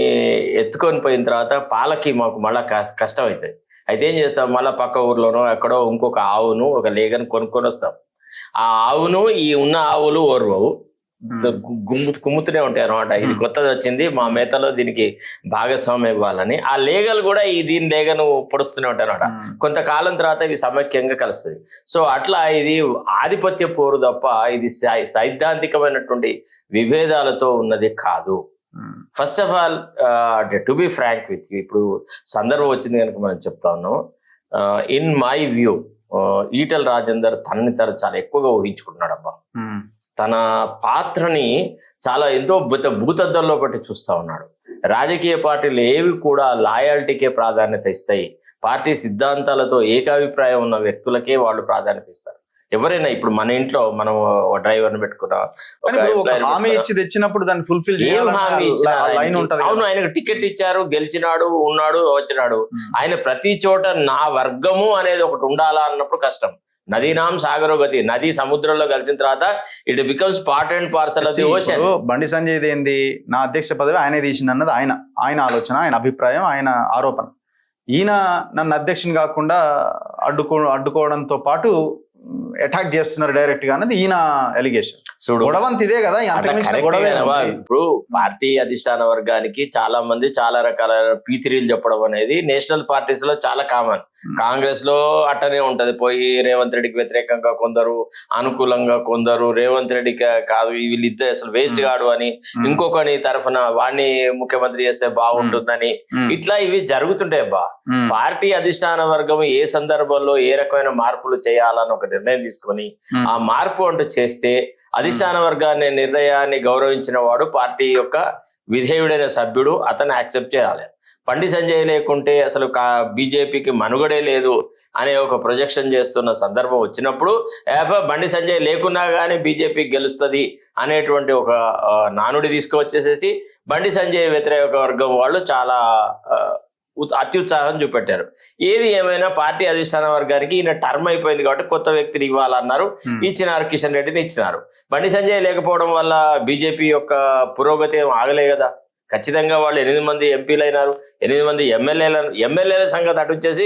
ఎత్తుకొని పోయిన తర్వాత పాలకి మాకు మళ్ళా కష్టం అవుతుంది. అయితే ఏం చేస్తాం, మళ్ళీ పక్క ఊర్లోనో ఎక్కడో ఇంకొక ఆవును, ఒక లేగను కొనుక్కొని వస్తాం. ఆ ఆవును ఈ ఉన్న ఆవులు ఓర్వవు, కుమ్ముతూనే ఉంటాయి అనమాట. ఇది కొత్తది వచ్చింది, మా మేతలో దీనికి భాగస్వామ్యం ఇవ్వాలని. ఆ లేగలు కూడా దీని లేగను పొడుస్తూనే ఉంటాయి అనమాట. కొంతకాలం తర్వాత ఇవి సమైక్యంగా కలుస్తుంది. సో అట్లా ఇది ఆధిపత్య పోరు తప్ప ఇది సైద్ధాంతికమైనటువంటి విభేదాలతో ఉన్నది కాదు. First of all, to be frank with you, ఇప్పుడు సందర్భం వచ్చింది కనుక మనం చెప్తా ఉన్నాం. In my view, Etela Rajender తనని చాలా ఎక్కువగా ఊహించుకుంటున్నాడు అబ్బా. తన పాత్రని చాలా ఎంతో భూతద్దంలో పట్టి చూస్తా ఉన్నాడు. రాజకీయ పార్టీలు ఏవి కూడా లాయాలిటీకే ప్రాధాన్యత ఇస్తాయి. పార్టీ సిద్ధాంతాలతో ఏకాభిప్రాయం ఉన్న వ్యక్తులకే వాళ్ళు ప్రాధాన్యత ఇస్తారు. ఎవరైనా ఇప్పుడు మన ఇంట్లో మనం డ్రైవర్ ని పెట్టుకున్నాం, హామీ ఇచ్చి తెచ్చినప్పుడు దాన్ని ఫుల్ఫిల్ హామీ అవును, ఆయనకు టికెట్ ఇచ్చారు, గెలిచినాడు, ఉన్నాడు, వచ్చినాడు. ఆయన ప్రతి చోట నా వర్గము అనేది ఒకటి ఉండాలా అన్నప్పుడు కష్టం. నదీనాం సాగరో గతి, నది సముద్రంలో కలిసిన తర్వాత it becomes part and parcel of the ocean. Bandi Sanjay ఏంది, నా అధ్యక్ష పదవి ఆయనే తీసింది అన్నది ఆయన ఆలోచన, ఆయన అభిప్రాయం, ఆయన ఆరోపణ. ఈయన నన్ను అధ్యక్షుని కాకుండా అడ్డుకోవడంతో పాటు అటాక్ చేస్తున్నారు డైరెక్ట్ గా అన్నది ఈయన ఎలిగేషన్. గొడవంత ఇదే కదా. ఇప్పుడు పార్టీ అధిష్టాన వర్గానికి చాలా మంది చాలా రకాల పీతిరీలు చెప్పడం అనేది నేషనల్ పార్టీస్ లో చాలా కామన్. కాంగ్రెస్ లో అట్టనే ఉంటది. పోయి రేవంత్ రెడ్డికి వ్యతిరేకంగా కొందరు, అనుకూలంగా కొందరు, రేవంత్ రెడ్డికి కాదు వీళ్ళిద్దరు అసలు వేస్ట్ గాడు అని ఇంకొకని తరఫున వాడిని ముఖ్యమంత్రి చేస్తే బాగుంటుందని, ఇట్లా ఇవి జరుగుతుంటాయి అబ్బా. పార్టీ అధిష్టాన వర్గం ఏ సందర్భంలో ఏ రకమైన మార్పులు చేయాలని ఒక నిర్ణయం తీసుకొని ఆ మార్పు అంటూ చేస్తే అధిష్టాన వర్గాన్ని నిర్ణయాన్ని గౌరవించిన వాడు పార్టీ యొక్క విధేయుడైన సభ్యుడు, అతన్ని యాక్సెప్ట్ చేయాలి. బండి సంజయ్ లేకుంటే అసలు బీజేపీకి మనుగడే లేదు అనే ఒక ప్రొజెక్షన్ చేస్తున్న సందర్భం వచ్చినప్పుడు బండి సంజయ్ లేకున్నా కానీ బీజేపీ గెలుస్తుంది అనేటువంటి ఒక నానుడి తీసుకువచ్చేసేసి బండి సంజయ్ వ్యతిరేక వర్గం వాళ్ళు చాలా అత్యుత్సాహం చూపెట్టారు. ఏది ఏమైనా పార్టీ అధిష్టాన వర్గానికి ఈయన టర్మ్ అయిపోయింది కాబట్టి కొత్త వ్యక్తిని ఇవ్వాలన్నారు. ఇచ్చినారు, కిషన్ రెడ్డిని ఇచ్చినారు. బండి సంజయ్ లేకపోవడం వల్ల బీజేపీ యొక్క పురోగతి ఏం ఆగలే కదా. ఖచ్చితంగా వాళ్ళు 8 మంది ఎంపీలు అయినారు, 8 మంది ఎమ్మెల్యేల సంగతి అటు వచ్చేసి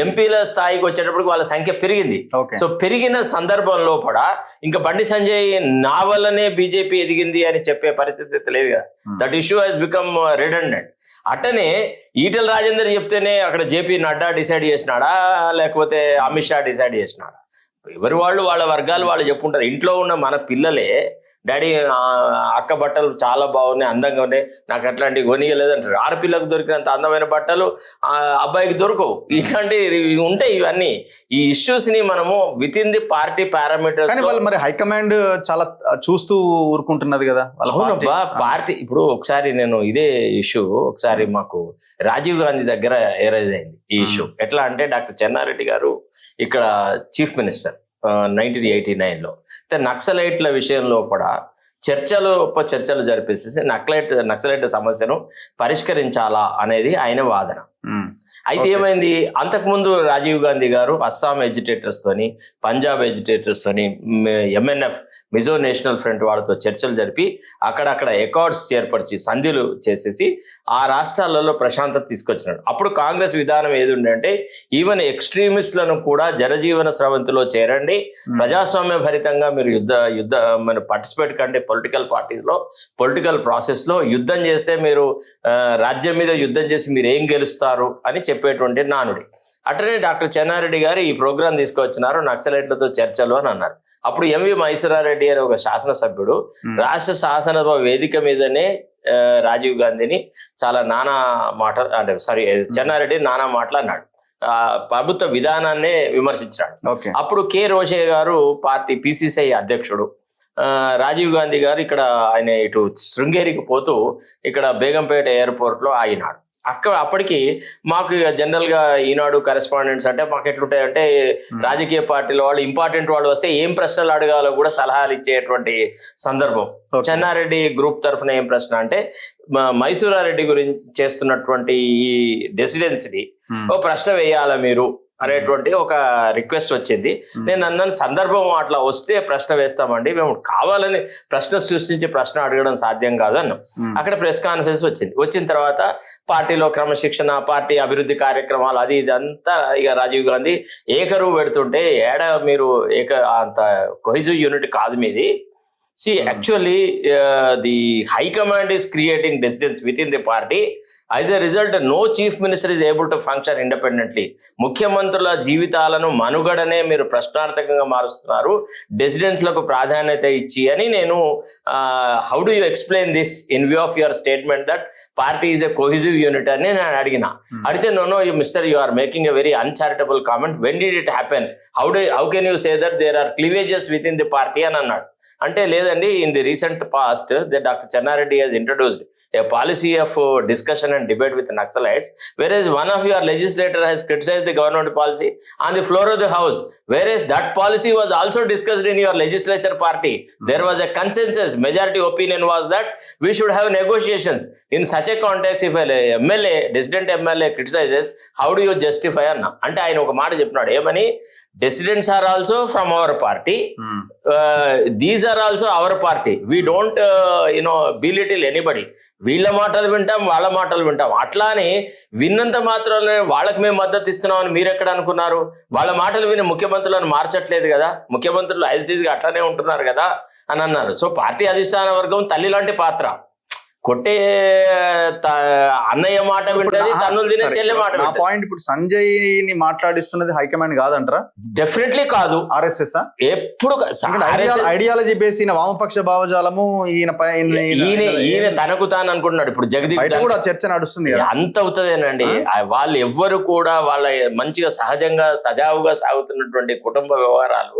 ఎంపీల స్థాయికి వచ్చేటప్పటికి వాళ్ళ సంఖ్య పెరిగింది. సో పెరిగిన సందర్భంలో కూడా ఇంకా బండి సంజయ్ నా వల్లనే బీజేపీ ఎదిగింది అని చెప్పే పరిస్థితి లేదు కదా. That issue has become redundant. అట్టనే ఈటెల రాజేందర్ చెప్తేనే అక్కడ జేపీ నడ్డా డిసైడ్ చేసినాడా, లేకపోతే అమిత్ షా డిసైడ్ చేసినాడా? ఎవరి వాళ్ళు వాళ్ళ వర్గాలు వాళ్ళు చెప్పుకుంటారు. ఇంట్లో ఉన్న మన పిల్లలే డాడీ అక్క బట్టలు చాలా బాగున్నాయి, అందంగా ఉన్నాయి, నాకు అట్లాంటివి కొనియలేదు అంటారు. ఆడపిల్లకు దొరికినంత అందమైన బట్టలు అబ్బాయికి దొరకవు. ఇట్లాంటివి ఉంటాయి. ఇవన్నీ ఈ ఇష్యూస్ ని మనము with in the party parameters. కానీ వాళ్ళు మరి హైకమాండ్ చాలా చూస్తూ ఊరుకుంటున్నది కదా అవునబ్బా. పార్టీ ఇప్పుడు ఒకసారి నేను ఇదే ఇష్యూ ఒకసారి మాకు రాజీవ్ గాంధీ దగ్గర ఎరైజ్ అయింది ఈ ఇష్యూ. ఎట్లా అంటే డాక్టర్ చెన్నారెడ్డి గారు ఇక్కడ చీఫ్ మినిస్టర్ 1989లో. నక్సలైట్ల విషయంలో కూడా చర్చలు జరిపేసేసి నక్సలైట్ సమస్యను పరిష్కరించాలా అనేది ఆయన వాదన. అయితే ఏమైంది, అంతకుముందు రాజీవ్ గాంధీ గారు అస్సాం ఎజిటేటర్స్ తోని, పంజాబ్ ఎజిటేటర్స్ తోని, ఎంఎన్ఎఫ్ మిజో నేషనల్ ఫ్రంట్ వాళ్ళతో చర్చలు జరిపి అక్కడక్కడ అకార్డ్స్ ఏర్పరిచి సంధిలు చేసేసి ఆ రాష్ట్రాలలో ప్రశాంతత తీసుకొచ్చినాడు. అప్పుడు కాంగ్రెస్ విధానం ఏది ఉండే అంటే ఈవెన్ ఎక్స్ట్రీమిస్ట్లను కూడా జనజీవన స్రవంతిలో చేరండి, ప్రజాస్వామ్య భరితంగా మీరు మన పార్టిసిపేట్ కంటే పొలిటికల్ పార్టీస్ లో పొలిటికల్ ప్రాసెస్ లో యుద్ధం చేస్తే మీరు రాజ్యం మీద యుద్ధం చేసి మీరు ఏం గెలుస్తారు అని చెప్పేటువంటి నానుడి. అట్లనే డాక్టర్ చెన్నారెడ్డి గారు ఈ ప్రోగ్రాం తీసుకొచ్చినారు, నక్సలైట్లతో చర్చలు అని అన్నారు. అప్పుడు ఎంవి మైసూరారెడ్డి అనే ఒక శాసనసభ్యుడు రాష్ట్ర శాసనసభ వేదిక మీదనే రాజీవ్ గాంధీని చాలా చెన్నారెడ్డి నానా మాటలు అన్నాడు. ప్రభుత్వ విధానాన్నే విమర్శించాడు. అప్పుడు కె రోషే గారు పార్టీ పిసిసిఐ అధ్యక్షుడు, రాజీవ్ గాంధీ గారు ఇక్కడ ఆయన ఇటు శృంగేరికి పోతూ ఇక్కడ బేగంపేట ఎయిర్పోర్ట్ లో ఆగినాడు. అప్పటికి మాకు జనరల్ గా ఈనాడు కరెస్పాండెంట్స్ అంటే మాకు ఎట్లుంటాయంటే రాజకీయ పార్టీల వాళ్ళు ఇంపార్టెంట్ వాళ్ళు వస్తే ఏం ప్రశ్నలు అడగాలో కూడా సలహాలు ఇచ్చేటువంటి సందర్భం. చెన్నారెడ్డి గ్రూప్ తరఫున ఏం ప్రశ్న అంటే మైసూరారెడ్డి గురించి చేస్తున్నటువంటి ఈ డెసిడెన్సీని ఓ ప్రశ్న వేయాలా మీరు అనేటువంటి ఒక రిక్వెస్ట్ వచ్చింది. నేను అన్నాను, సందర్భం అట్లా వస్తే ప్రశ్న వేస్తామండి, మేము కావాలని ప్రశ్న సృష్టించి ప్రశ్న అడగడం సాధ్యం కాదు అన్నాం. అక్కడ ప్రెస్ కాన్ఫరెన్స్ వచ్చిన తర్వాత పార్టీలో క్రమశిక్షణ, పార్టీ అభివృద్ధి కార్యక్రమాలు అది ఇదంతా ఇక రాజీవ్ గాంధీ ఏకరువు పెడుతుంటే మీరు అంత కొహెసివ్ యూనిట్ కాదు మీది. See, actually, the High Command is creating distance within the party. As a result, no chief minister is able to function independently. ముఖ్యమంత్రుల జీవితాలను మనుగడనే మీరు ప్రశ్నార్థకంగా మారుస్తున్నారు, డెసిడెంట్స్లకు ప్రాధాన్యత ఇచ్చి అని నేను how do you explain this in view of your statement that party is a cohesive unit అని నేను అడిగితే no mister you are making a very uncharitable comment, when did it happen, how can you say that there are cleavages within the party అని అన్నాడు. అంటే లేదండి, in the recent past doctor Chenna Reddy has introduced a policy of discussion and debate with Naxalites, whereas one of your legislator has criticized the government policy on the floor of the house, whereas that policy was also discussed in your legislature party. There was a consensus, majority opinion was that we should have negotiations. In such a context, if a MLA, dissident MLA criticizes, how do you justify anna? Ante ayana oka maata cheppinadu emani, dissidents are also from our party, these are also our party, we don't belittle anybody, వీళ్ళ మాటలు వింటాం వాళ్ళ మాటలు వింటాం, అట్లా అని విన్నంత మాత్రాన్ని వాళ్ళకి మేము మద్దతు ఇస్తున్నాం అని మీరు ఎక్కడ అనుకున్నారు? వాళ్ళ మాటలు విని ముఖ్యమంత్రులను మార్చట్లేదు కదా, ముఖ్యమంత్రులు ఐస్దీస్గా అట్లానే ఉంటున్నారు కదా అని అన్నారు. సో పార్టీ అధిష్టాన వర్గం తల్లి లాంటి పాత్ర, కొట్టే అన్నయ్య మాట వింటది, తన్నులు తినే చెల్లె మాట. నా పాయింట్, ఇప్పుడు సంజయ్ ని మాట్లాడిస్తున్నది హైకమాండ్ కాదంటారా? డెఫినెట్లీ కాదు, ఆర్ఎస్ఎస్ ఎప్పుడు ఐడియాలజీ బేస్ ఈయన వామపక్ష భావజాలము ఈయన తనకు తాను అనుకుంటున్నాడు. ఇప్పుడు జగదీష్ కూడా చర్చ నడుస్తుంది, అంత అవుతుందేనండి. వాళ్ళు ఎవ్వరు కూడా వాళ్ళ మంచిగా సహజంగా సజావుగా సాగుతున్నటువంటి కుటుంబ వ్యవహారాలు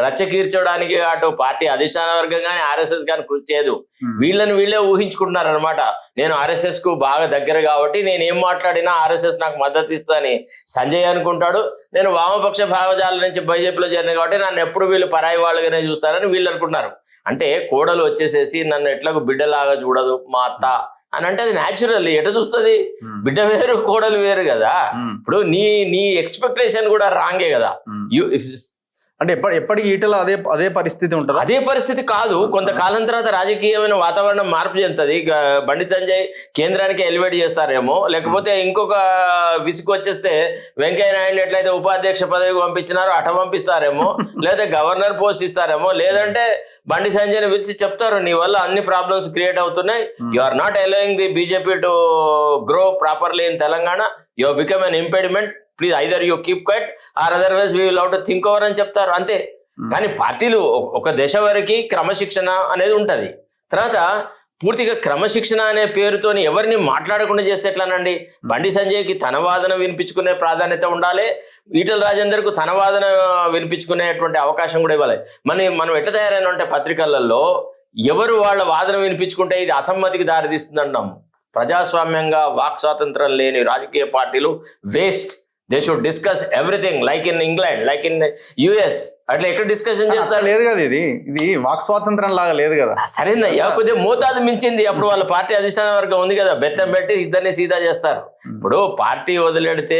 రచ్చకీర్చడానికి అటు పార్టీ అధిష్టాన వర్గం కానీ ఆర్ఎస్ఎస్ కానీ కృషి చేయదు. వీళ్ళని వీళ్ళే ఊహించుకుంటున్నారు అనమాట. నేను ఆర్ఎస్ఎస్ కు బాగా దగ్గర కాబట్టి నేను ఏం మాట్లాడినా ఆర్ఎస్ఎస్ నాకు మద్దతు ఇస్తుందని సంజయ్ అనుకుంటాడు. నేను వామపక్ష భావజాల నుంచి బీజేపీలో చేరిన కాబట్టి నన్ను ఎప్పుడు వీళ్ళు పరాయి వాళ్ళుగానే చూస్తారని వీళ్ళు అనుకుంటున్నారు. అంటే కోడలు వచ్చేసేసి నన్ను ఎట్లాగో బిడ్డలాగా చూడదు మా అత్త అని అంటే అది న్యాచురల్. ఎట చూస్తుంది, బిడ్డ వేరు కోడలు వేరు కదా. ఇప్పుడు నీ ఎక్స్పెక్టేషన్ కూడా రాంగే కదా. అంటే ఎప్పటికి ఈటల అదే పరిస్థితి ఉంటుంది. అదే పరిస్థితి కాదు, కొంతకాలం తర్వాత రాజకీయమైన వాతావరణం మార్పు చెందుతుంది. బండి సంజయ్ కేంద్రానికి ఎలివేట్ చేస్తారేమో, లేకపోతే ఇంకొక విసుగు వచ్చేస్తే వెంకయ్య నాయుడు ఎట్లయితే ఉపాధ్యక్ష పదవికి పంపించినారో అట పంపిస్తారేమో, లేదా గవర్నర్ పోస్ట్ ఇస్తారేమో, లేదంటే బండి సంజయ్ని పిలిచి చెప్తారు నీ వల్ల అన్ని ప్రాబ్లమ్స్ క్రియేట్ అవుతున్నాయి, you are not allowing the BJP to grow properly in Telangana, you have become an impediment, please either you keep quiet or otherwise we will have to think over అని చెప్తారు అంతే. కానీ పార్టీలు ఒక దశ వరకు క్రమశిక్షణ అనేది ఉంటది. తర్వాత పూర్తిగా క్రమశిక్షణ అనే పేరుతోని ఎవరిని మాట్లాడకుండా చేస్తే ఎట్లానండి? బండి సంజయ్కి తన వాదన వినిపించుకునే ప్రాధాన్యత ఉండాలి, ఈటల రాజేందర్కు తన వాదన వినిపించుకునేటువంటి అవకాశం కూడా ఇవ్వాలి. మనం ఎట్లా తయారైనా అంటే పత్రికలలో ఎవరు వాళ్ళ వాదన వినిపించుకుంటే ఇది అసమ్మతికి దారితీస్తుంది అంటాం. ప్రజాస్వామ్యంగా వాక్ స్వాతంత్రం లేని రాజకీయ పార్టీలు waste. They should discuss everything like in England, like in US. అట్లా ఎక్కడ డిస్కషన్ చేస్తారు? లేదు కదా, ఇది వాక్ స్వాతంత్రం లాగా లేదు కదా. సరేనయ్యా, కొద్దిగా మోతాదు మించింది. అప్పుడు వాళ్ళ పార్టీ అధిష్టాన వర్గం ఉంది కదా, బెత్తం పెట్టి ఇద్దరిని సీదా చేస్తారు. ఇప్పుడు పార్టీ వదిలేడితే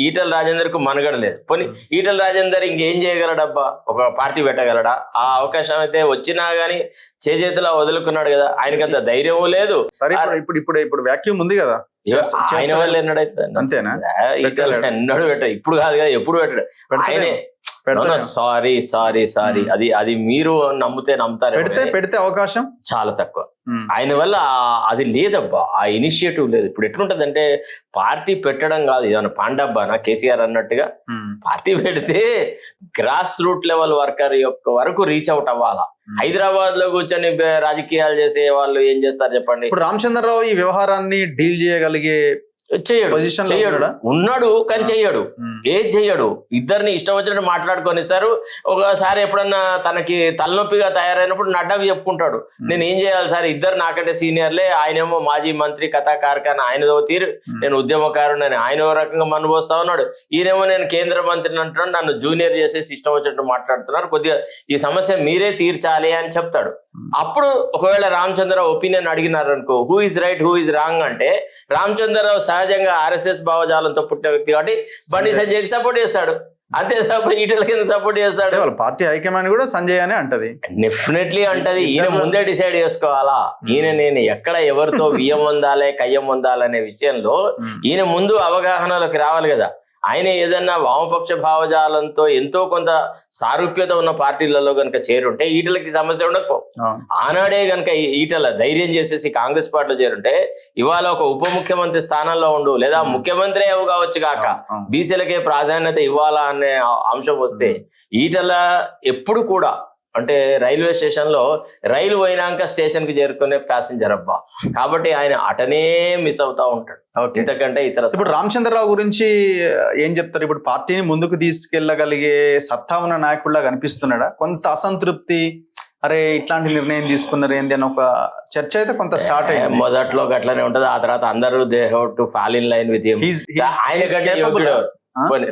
ఈటల రాజేందర్ కు మనుగడ లేదు. పోనీ ఈటల రాజేందర్ ఇంకేం చేయగలడబ్బా? ఒక పార్టీ పెట్టగలడా? ఆ అవకాశం అయితే వచ్చినా గానీ చేతిలో వదులుకున్నాడు కదా, ఆయనకంత ధైర్యం లేదు. సరే, ఇప్పుడు వ్యాక్యూమ్ ఉంది కదా, ఆయన వల్ల ఎన్నడైతే అంతేనా? ఎన్నడూ పెట్టాడు, ఇప్పుడు కాదు కదా, ఎప్పుడు పెట్టాడు ఆయనే. సారీ అది మీరు నమ్ముతారు, పెడితే అవకాశం చాలా తక్కువ. ఆయన వల్ల అది లేదబ్బా, ఆ ఇనిషియేటివ్ లేదు. ఇప్పుడు ఎట్లుంటది అంటే పార్టీ పెట్టడం కాదు, ఏదైనా పాండబ్బానా కేసీఆర్ అన్నట్టుగా పార్టీ పెడితే గ్రాస్ రూట్ లెవెల్ వర్కర్ యొక్క వరకు రీచ్ అవుట్ అవ్వాలా. హైదరాబాద్ లో కూర్చొని రాజకీయాలు చేసే వాళ్ళు ఏం చేస్తారు చెప్పండి? ఇప్పుడు రామచంద్రరావు ఈ వ్యవహారాన్ని డీల్ చేయగలిగే చెయ్యడు, ఉన్నాడు కానీ చెయ్యడు, ఏది చెయ్యడు. ఇద్దరిని ఇష్టం వచ్చినట్టు మాట్లాడుకొనిస్తారు. ఒకసారి ఎప్పుడన్నా తనకి తలనొప్పిగా తయారైనప్పుడు నడ్డాకు చెప్పుకుంటాడు, నేను ఏం చేయాలి సార్, ఇద్దరు నాకంటే సీనియర్లే, ఆయనేమో మాజీ మంత్రి కథాకారకాన్ని ఆయనదో తీరు, నేను ఉద్యమకారుని ఆయన ఓ రకంగా మనుభోస్తా ఉన్నాడు, ఈయనేమో నేను కేంద్ర మంత్రిని అంటున్నాడు, నన్ను జూనియర్ చేసేసి ఇష్టం వచ్చినట్టు మాట్లాడుతున్నారు, కొద్దిగా ఈ సమస్య మీరే తీర్చాలి అని చెప్తాడు. అప్పుడు ఒకవేళ రామచంద్రరావు ఒపీనియన్ అడిగినారు అనుకో, who is right who is wrong అంటే రామచంద్రరావు సహజంగా ఆర్ఎస్ఎస్ భావజాలంతో పుట్టిన వ్యక్తి కాబట్టి బండి సంజయ్కి సపోర్ట్ చేస్తాడు, అంతే తప్ప ఈటల కింద సపోర్ట్ చేస్తాడు. వాళ్ళ పార్టీ హైకమాండ్ కూడా సంజయ్ అని అంటది, డెఫినెట్లీ అంటది. ఈయన ముందే డిసైడ్ చేసుకోవాలా, నేను ఎక్కడ ఎవరితో వియ్యం పొందాలి కయ్యం పొందాలి అనే విషయంలో ఈయన ముందు అవగాహనలోకి రావాలి కదా. ఆయన ఏదన్నా వామపక్ష భావజాలంతో ఎంతో కొంత సారూప్యత ఉన్న పార్టీలలో కనుక చేరుంటే ఈటలకి సమస్య ఉండకపో. ఆనాడే కనుక ఈటల ధైర్యం చేసేసి కాంగ్రెస్ పార్టీలో చేరుంటే ఇవాళ ఒక ఉప ముఖ్యమంత్రి స్థానంలో ఉండు, లేదా ముఖ్యమంత్రి కావచ్చు కాక బీసీలకే ప్రాధాన్యత ఇవ్వాలా అనే అంశం వస్తే ఈటల ఎప్పుడు కూడా అంటే రైల్వే స్టేషన్ లో రైలు పోయినాక స్టేషన్ కి చేరుకునే ప్యాసింజర్ అబ్బా, కాబట్టి ఆయన అటనే మిస్ అవుతా ఉంటాడు. ఇంతకంటే ఇతర. ఇప్పుడు రామచంద్రరావు గురించి ఏం చెప్తారు? ఇప్పుడు పార్టీని ముందుకు తీసుకెళ్లగలిగే సత్తా ఉన్న నాయకుడిలా కనిపిస్తున్నాడా? కొంత అసంతృప్తి, అరే ఇట్లాంటి నిర్ణయం తీసుకున్నారు ఏంది అని ఒక చర్చ అయితే కొంత స్టార్ట్ అయ్యింది. మొదట్లో అట్లనే ఉంటది, ఆ తర్వాత అందరూ they have to fall in line with him. ఆయన కంటే యోగ్యుడు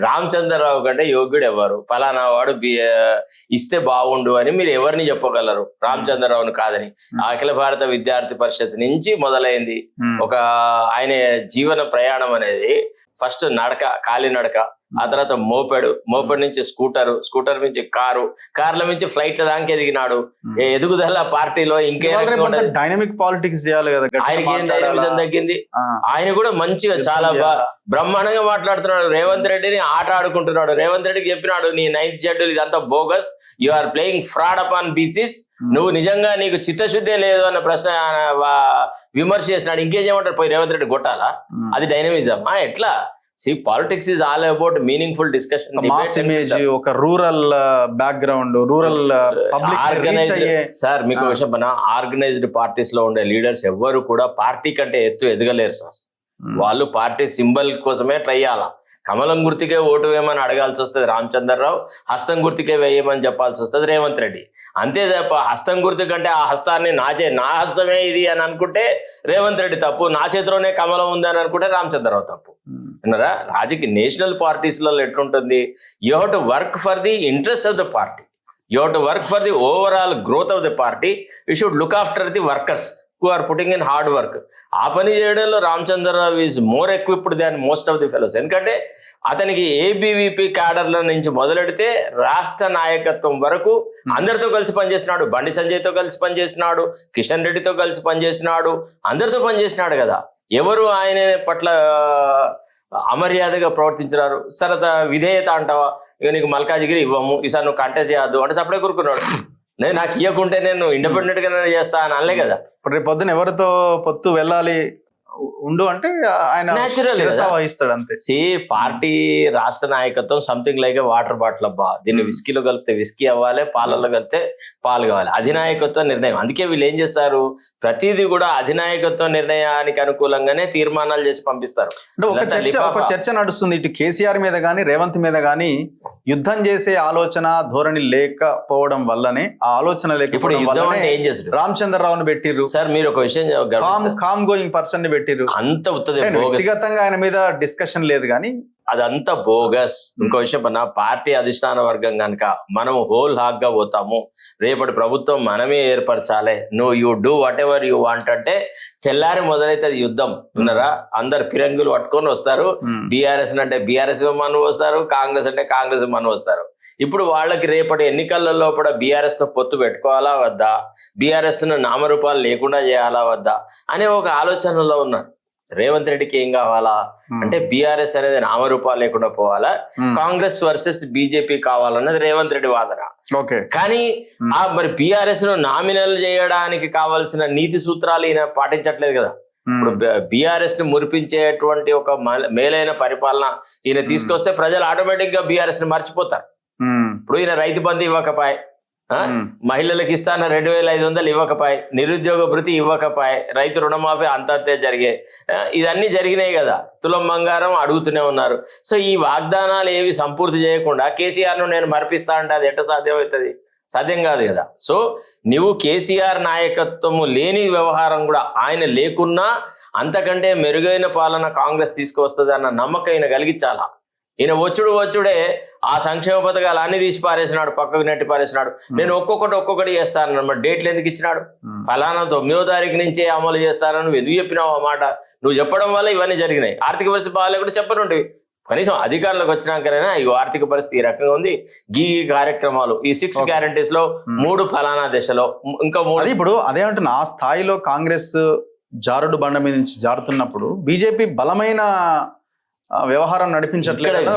రామచంద్రరావు కంటే యోగ్యుడు ఎవరు? ఫలానా వాడు ఇస్తే బాగుండు అని మీరు ఎవరిని చెప్పగలరు? రామచంద్రరావును కాదని. అఖిల భారత విద్యార్థి పరిషత్ నుంచి మొదలైంది ఒక ఆయన జీవన ప్రయాణం అనేది. ఫస్ట్ నడక, కాలినడక, ఆ తర్వాత మోపెడ్ నుంచి స్కూటర్ నుంచి కార్ల నుంచి ఫ్లైట్ల దాకా ఎదిగినాడు. ఎదుగుదల పార్టీలో ఇంకే డైనమిక్ పాలిటిక్స్ చేయాలి కదా, ఆయనకి ఏం డైనమిజం తగ్గింది? ఆయన కూడా మంచిగా చాలా బ్రహ్మాండంగా మాట్లాడుతున్నాడు. రేవంత్ రెడ్డిని ఆట ఆడుకుంటున్నాడు. రేవంత్ రెడ్డికి చెప్పినాడు, నీ 9th షెడ్యూల్ ఇదంతా bogus, you are playing fraud upon BCs, నువ్వు నిజంగా నీకు చిత్తశుద్ధే లేదు అన్న ప్రశ్న విమర్శ చేసినాడు. ఇంకేం చేయమంటారు? పోయి రేవంత్ రెడ్డి కొట్టాలా? అది డైనమిజం? ఎట్లా? Politics is all about meaningful discussion, mass image, ఒక రూరల్ బ్యాక్గ్రౌండ్, రూరల్ సార్. మీకు విషయం పైన ఆర్గనైజ్డ్ పార్టీస్ లో ఉండే లీడర్స్ ఎవ్వరు కూడా పార్టీ కంటే ఎదగలేరు సార్. వాళ్ళు పార్టీ సింబల్ కోసమే ట్రై చేయాలా. కమలం గుర్తుకే ఓటు వేయమని అడగాల్సి వస్తుంది రామచంద్రరావు, హస్తం గుర్తుకే వేయమని చెప్పాల్సి వస్తుంది రేవంత్ రెడ్డి. అంతే తప్ప హస్తం గుర్తు కంటే ఆ హస్తాన్ని నా హస్తమే ఇది అని అనుకుంటే రేవంత్ రెడ్డి తప్పు, నా చేతిలోనే కమలం ఉంది అని అనుకుంటే రామచంద్రరావు తప్పు. విన్నారా? రాజకీయ నేషనల్ పార్టీస్లలో ఎట్లుంటుంది? You have to work for the interest of the party, you have to work for the overall growth of the party, you should look after the workers. Who are putting in hard work. ఆ పని చేయడంలో Ramachandra Rao is more equipped than most of the fellows. ఎందుకంటే అతనికి ABVP క్యాడర్ల నుంచి మొదలెడితే రాష్ట్ర నాయకత్వం వరకు అందరితో కలిసి పనిచేసినాడు. బండి సంజయ్తో కలిసి పనిచేసినాడు, కిషన్ రెడ్డితో కలిసి పనిచేసినాడు, అందరితో పనిచేసినాడు కదా. ఎవరు ఆయన పట్ల అమర్యాదగా ప్రవర్తించినారు? సరదా విధేయత అంటావా? ఇక నీకు మల్కాజిగిరి ఇవ్వము, ఈసారి నువ్వు కంటెస్ట్ చేయద్దు అంటే సపడే కూరుకున్నాడు. నేను నాకు ఇవ్వకుంటే నేను ఇండిపెండెంట్ గా చేస్తా అని అనలే కదా. ఇప్పుడు రేపు పొద్దున ఎవరితో పొత్తు వెళ్ళాలి ఉండు అంటే ఆయన శిరస వహిస్తాడు అంతే. పార్టీ రాష్ట్ర నాయకత్వం సంథింగ్ లైక్ వాటర్ బాటిల్ అబ్బా, దీన్ని విస్కీలో కలిపితే విస్కీ అవ్వాలి, పాలలో కలిపితే పాలు కావాలి. అధినాయకత్వ నిర్ణయం. అందుకే వీళ్ళు ఏం చేస్తారు, ప్రతిదీ కూడా అధినాయకత్వ నిర్ణయానికి అనుకూలంగానే తీర్మానాలు చేసి పంపిస్తారు. అంటే ఒక చర్చ నడుస్తుంది ఇటు కేసీఆర్ మీద గానీ రేవంత్ మీద గానీ యుద్ధం చేసే ఆలోచన ధోరణి లేకపోవడం వల్లనే, ఆ ఆలోచన లేకపోవడం వల్లనే ఏం చేస్తారు, రామచంద్రరావుని పెట్టిర్రు. సార్ మీరు ఒక విషయం, కామ్ గోయింగ్ పర్సన్ ని పెట్టిర్రు. అంత ఉత్తదే, వ్యక్తిగతంగా ఆయన మీద డిస్కషన్ లేదు కానీ అదంతా బోగస్. ఇంకో విషయం పన్నా, పార్టీ అధిష్టాన వర్గం కనుక మనం హోల్ హాక్ గా పోతాము, రేపటి ప్రభుత్వం మనమే ఏర్పరచాలి, నువ్వు you do what ever you want అంటే తెల్లారి మొదలైతే యుద్ధం. విన్నారా? అందరు ఫిరంగులు పట్టుకొని వస్తారు. బీఆర్ఎస్ అంటే బీఆర్ఎస్ మను వస్తారు, కాంగ్రెస్ అంటే కాంగ్రెస్ మను వస్తారు. ఇప్పుడు వాళ్ళకి రేపటి ఎన్నికలలో కూడా బీఆర్ఎస్ తో పొత్తు పెట్టుకోవాలా వద్దా, బీఆర్ఎస్ ను నామరూపాలు లేకుండా చేయాలా వద్దా అనే ఒక ఆలోచనలో ఉన్నారు. రేవంత్ రెడ్డికి ఏం కావాలా అంటే బీఆర్ఎస్ అనేది నామరూపాలు లేకుండా పోవాలా, కాంగ్రెస్ వర్సెస్ బీజేపీ కావాలన్నది రేవంత్ రెడ్డి వాదన. కానీ ఆ మరి బీఆర్ఎస్ ను నామినల్ చేయడానికి కావాల్సిన నీతి సూత్రాలు ఈయన పాటించట్లేదు కదా. ఇప్పుడు బీఆర్ఎస్ ని మురిపించేటువంటి ఒక మేలైన పరిపాలన ఈయన తీసుకొస్తే ప్రజలు ఆటోమేటిక్ గా బీఆర్ఎస్ ని మర్చిపోతారు. ఇప్పుడు ఈయన రైతు బంధు ఇవ్వకపాయ్, మహిళలకు ఇస్తాన 2,500 ఇవ్వకపాయ్, నిరుద్యోగ భృతి ఇవ్వకపాయ్, రైతు రుణమాఫీ అంతే జరిగాయి. ఇదన్నీ జరిగినాయి కదా. తులం బంగారం అడుగుతూనే ఉన్నారు. సో ఈ వాగ్దానాలు ఏవి సంపూర్తి చేయకుండా కేసీఆర్ ను నేను మర్పిస్తా అంటే అది ఎట్ట సాధ్యమవుతుంది? సాధ్యం కాదు కదా. సో నువ్వు కేసీఆర్ నాయకత్వము లేని వ్యవహారం కూడా, ఆయన లేకున్నా అంతకంటే మెరుగైన పాలన కాంగ్రెస్ తీసుకువస్తుంది అన్న నమ్మకం కలిగించాలా. ఈయన వచ్చుడే ఆ సంక్షేమ పథకాలు అన్ని తీసి పారేసినాడు, పక్కకు నెట్టి పారేసినాడు. నేను ఒక్కొక్కటి చేస్తాను అన్నమాట. డేట్లు ఎందుకు ఇచ్చినాడు? ఫలానా 9వ తారీఖు నుంచే అమలు చేస్తానని నువ్వు ఎందుకు చెప్పినావు? ఆ మాట నువ్వు చెప్పడం వల్ల ఇవన్నీ జరిగినాయి. ఆర్థిక పరిస్థితి బాగాలేకుండా చెప్పనుంటివి. కనీసం అధికారులకు వచ్చినాకైనా ఈ ఆర్థిక పరిస్థితి ఈ రకంగా ఉంది, ఈ కార్యక్రమాలు, ఈ 6 గ్యారంటీస్ లో 3 ఫలానా దశలో ఇంకా 3. ఇప్పుడు అదే అంటున్నా, ఆ స్థాయిలో కాంగ్రెస్ జారుడు బండ మీద నుంచి జారుతున్నప్పుడు బీజేపీ బలమైన వ్యవహారం నడిపించట్లేదు.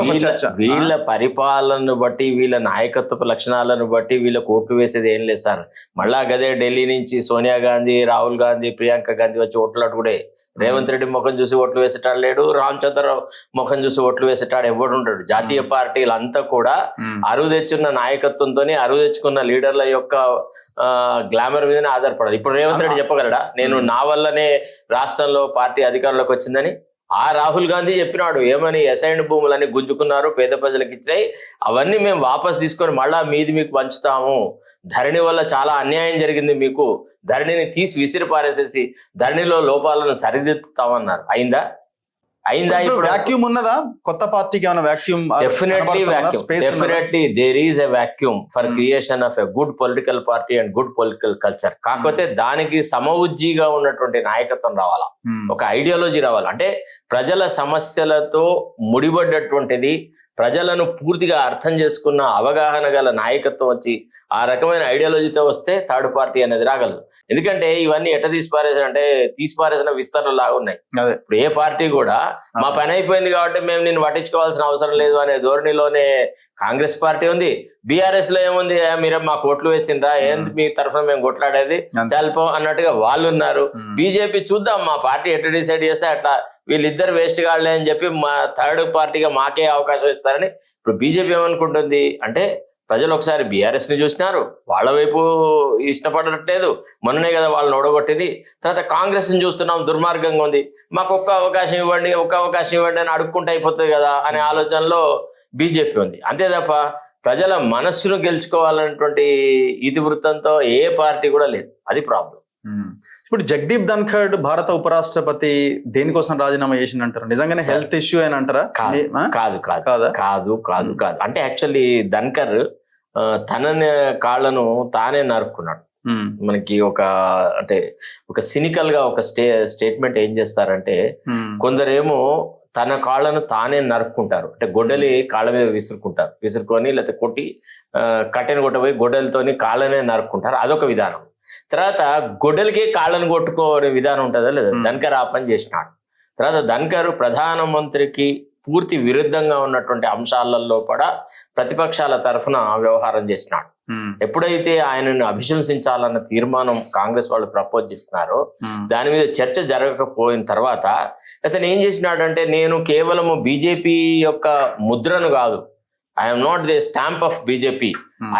వీళ్ళ పరిపాలనను బట్టి, వీళ్ళ నాయకత్వ లక్షణాలను బట్టి వీళ్ళ ఓట్లు వేసేది ఏం లేదు సార్. మళ్ళా గదే ఢిల్లీ నుంచి సోనియా గాంధీ, రాహుల్ గాంధీ, ప్రియాంక గాంధీ వచ్చి ఓట్లు కూడా రేవంత్ రెడ్డి ముఖం చూసి ఓట్లు వేసేటాడు లేడు, రామచంద్రరావు ముఖం చూసి ఓట్లు వేసేటాడు ఎవడు ఉంటాడు. జాతీయ పార్టీలంతా కూడా అరువు తెచ్చున్న నాయకత్వంతో, అరువు తెచ్చుకున్న లీడర్ల యొక్క గ్లామర్ మీదనే ఆధారపడదు. ఇప్పుడు రేవంత్ రెడ్డి చెప్పగలడా నేను నా వల్లనే రాష్ట్రంలో పార్టీ అధికారంలోకి వచ్చిందని? ఆ రాహుల్ గాంధీ చెప్పినాడు, ఏమని అసైన్డ్ భూములన్నీ గుంజుకున్నారు, పేద ప్రజలకు ఇచ్చినాయి, అవన్నీ మేము వాపస్ తీసుకొని మళ్ళా మీకు పంచుతాము, ధరణి వల్ల చాలా అన్యాయం జరిగింది, మీకు ధరణిని తీసి విసిరి పారేసేసి ధరణిలో లోపాలను సరిదిద్దుతామన్నారు. అయిందా? ఇప్పుడు వాక్యూమ్ ఉన్నదా? కొత్త పార్టీకి ఏమైనా vacuum? Definitely there is a vacuum for creation of a good political party and good political culture. కాకపోతే దానికి సమవుజ్జిగా ఉన్నటువంటి నాయకత్వం రావాలా, ఒక ఐడియాలజీ రావాలి. అంటే ప్రజల సమస్యలతో ముడిపడ్డటువంటిది, ప్రజలను పూర్తిగా అర్థం చేసుకున్న అవగాహన గల నాయకత్వం వచ్చి ఆ రకమైన ఐడియాలజీతో వస్తే థర్డ్ పార్టీ అనేది రాగలదు. ఎందుకంటే ఇవన్నీ ఎట్ట తీసిపారేసిన విస్తరణలు లాగా ఉన్నాయి. ఇప్పుడు ఏ పార్టీ కూడా మా పని అయిపోయింది కాబట్టి మేము నిన్ను పట్టించుకోవాల్సిన అవసరం లేదు అనే ధోరణిలోనే కాంగ్రెస్ పార్టీ ఉంది. బీఆర్ఎస్ లో ఏముంది, మీరు మాకు ఓట్లు వేసిండ్రా, ఏంది మీ తరఫున మేము కొట్లాడేది, చాలిపో అన్నట్టుగా వాళ్ళు ఉన్నారు. బీజేపీ చూద్దాం మా పార్టీ ఎట్లా డిసైడ్ చేస్తే అట్లా, వీళ్ళిద్దరు వేస్ట్ కాళ్ళే అని చెప్పి మా థర్డ్ పార్టీగా మాకే అవకాశం ఇస్తారని ఇప్పుడు బీజేపీ ఏమనుకుంటుంది అంటే, ప్రజలు ఒకసారి బీఆర్ఎస్ ని చూసినారు, వాళ్ళ వైపు ఇష్టపడట్లేదు, మొన్ననే కదా వాళ్ళని ఓడగొట్టింది. తర్వాత కాంగ్రెస్ ని చూస్తున్నాం, దుర్మార్గంగా ఉంది, మాకు ఒక్క అవకాశం ఇవ్వండి అని అడుక్కుంటే అయిపోతుంది కదా అనే ఆలోచనలో బీజేపీ ఉంది. అంతే తప్ప ప్రజల మనస్సును గెలుచుకోవాలన్నటువంటి ఇతివృత్తంతో ఏ పార్టీ కూడా లేదు. అది ప్రాబ్లం. ఇప్పుడు జగదీప్ ధన్ఖడ్ భారత ఉపరాష్ట్రపతి దేనికోసం రాజీనామా చేసిందంటారు? నిజంగానే హెల్త్ ఇష్యూ అని అంటారా? కాదు. అంటే యాక్చువల్లీ ధన్ఖర్ తన కాళ్ళను తానే నరుక్కున్నాడు. మనకి అంటే ఒక సినికల్ గా ఒక స్టేట్మెంట్ ఏం చేస్తారంటే, కొందరేమో తన కాళ్ళను తానే నరుక్కుంటారు, అంటే గొడ్డలి కాళ్ళ మీద విసురుకొని లేకపోతే కొట్టి కట్టెను కొట్టబోయి గొడ్డలితోని కాళ్ళనే నరుక్కుంటారు, అదొక విధానం. తర్వాత గొడ్డలికి కాళ్ళను కొట్టుకోనే విధానం ఉంటుందా లేదా, ధన్కర్ ఆ పని చేసినాడు. తర్వాత ధన్కర్ ప్రధానమంత్రికి పూర్తి విరుద్ధంగా ఉన్నటువంటి అంశాలలో కూడా ప్రతిపక్షాల తరఫున వ్యవహారం చేసినాడు. ఎప్పుడైతే ఆయనను అభిశంసించాలన్న తీర్మానం కాంగ్రెస్ వాళ్ళు ప్రపోజ్ చేస్తున్నారో దాని మీద చర్చ జరగకపోయిన తర్వాత అతను ఏం చేసినాడంటే, నేను కేవలము బీజేపీ యొక్క ముద్రను కాదు, I'm not the stamp of BJP,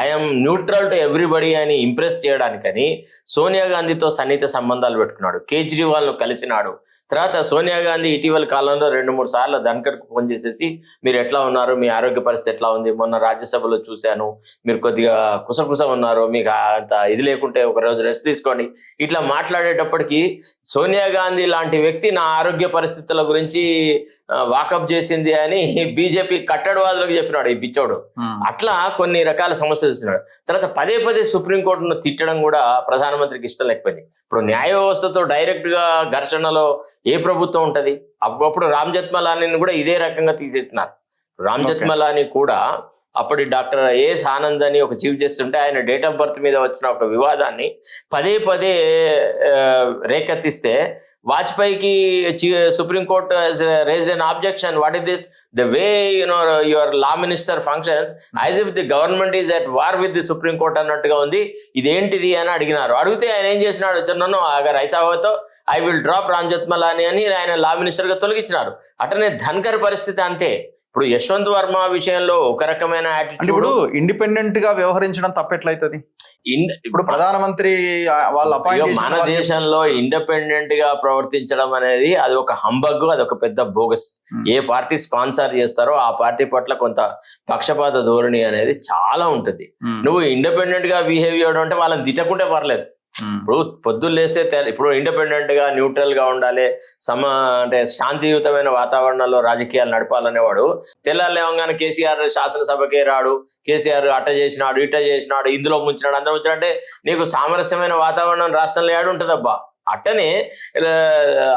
I'm neutral to everybody అని ఇంప్రెస్ చేయడానికని సోనియా గాంధీతో సన్నిహిత సంబంధాలు పెట్టుకున్నాడు, కేజ్రీవాల్ ను కలిసినాడు. తర్వాత సోనియా గాంధీ ఇటీవల కాలంలో 2-3 సార్లు ధన్కర్కు ఫోన్ చేసేసి, మీరు ఎట్లా ఉన్నారు, మీ ఆరోగ్య పరిస్థితి ఎట్లా ఉంది, మొన్న రాజ్యసభలో చూశాను మీరు కొద్దిగా కుసకుస ఉన్నారు, మీకు అంత ఇది లేకుంటే ఒక రోజు రెస్ట్ తీసుకోండి, ఇట్లా మాట్లాడేటప్పటికి సోనియా గాంధీ లాంటి వ్యక్తి నా ఆరోగ్య పరిస్థితుల గురించి వాకప్ చేసింది అని బీజేపీ కట్టడివాదులకు చెప్పినాడు ఈ పిచ్చోడు. అట్లా కొన్ని రకాల సమస్యలు ఇస్తున్నాడు. తర్వాత పదే సుప్రీంకోర్టును తిట్టడం కూడా ప్రధానమంత్రికి ఇష్టం లేకపోయింది. ఇప్పుడు న్యాయ వ్యవస్థతో డైరెక్ట్ గా ఘర్షణలో ఏ ప్రభుత్వం ఉంటది? అప్పుడు రామ్ జెత్మలానీని కూడా ఇదే రకంగా తీసేసినారు. రామ్ జెత్మలానీ కూడా అప్పటి డాక్టర్ ఏఎస్ ఆనంద్ అని ఒక చీఫ్ జస్టిస్ ఉంటే ఆయన డేట్ ఆఫ్ బర్త్ మీద వచ్చిన ఒక వివాదాన్ని పదే రేకెత్తిస్తే వాజ్పేయికి supreme court raised an objection. What is this? The way your law minister functions as if the government is at war with the Supreme Court అన్నట్టుగా ఉంది, ఇదేంటిది అని అడిగినారు. అడిగితే ఆయన ఏం చేసినాడు, నన్ను అగర్ ఐసావతో I will drop Ram Jethmalani అని ఆయన లా మినిస్టర్ గా తొలగించినారు. అటనే ధన్కర్ పరిస్థితి అంతే. ఇప్పుడు యశ్వంత్ వర్మ విషయంలో ఒక రకమైన యాటిట్యూడ్. ఇప్పుడు ఇండిపెండెంట్ గా వ్యవహరించడం తప్పెట్లయితది? ఇప్పుడు ప్రధానమంత్రి వాళ్ళ మన దేశంలో ఇండిపెండెంట్ గా ప్రవర్తించడం అనేది అది ఒక హంబగ్, అది ఒక పెద్ద బోగస్. ఏ పార్టీ స్పాన్సర్ చేస్తారో ఆ పార్టీ పట్ల కొంత పక్షపాత ధోరణి అనేది చాలా ఉంటుంది. నువ్వు ఇండిపెండెంట్ గా బిహేవ్ చేయడం అంటే వాళ్ళని తిట్టకుంటే పర్లేదు. ఇప్పుడు పొద్దున్న లేస్తే ఇప్పుడు ఇండిపెండెంట్ గా న్యూట్రల్ గా ఉండాలి, అంటే శాంతియుతమైన వాతావరణంలో రాజకీయాలు నడపాలనేవాడు తెల్లారు లేవగానే కేసీఆర్ శాసనసభకే రాడు, కేసీఆర్ అట్ట చేసినాడు ఇట్ట చేసినాడు ఇందులో ముంచినాడు అందరూ ముంచినాడు అంటే నీకు సామరస్యమైన వాతావరణం రాష్ట్రంలో ఏడు ఉంటుందబ్బా. అట్టనే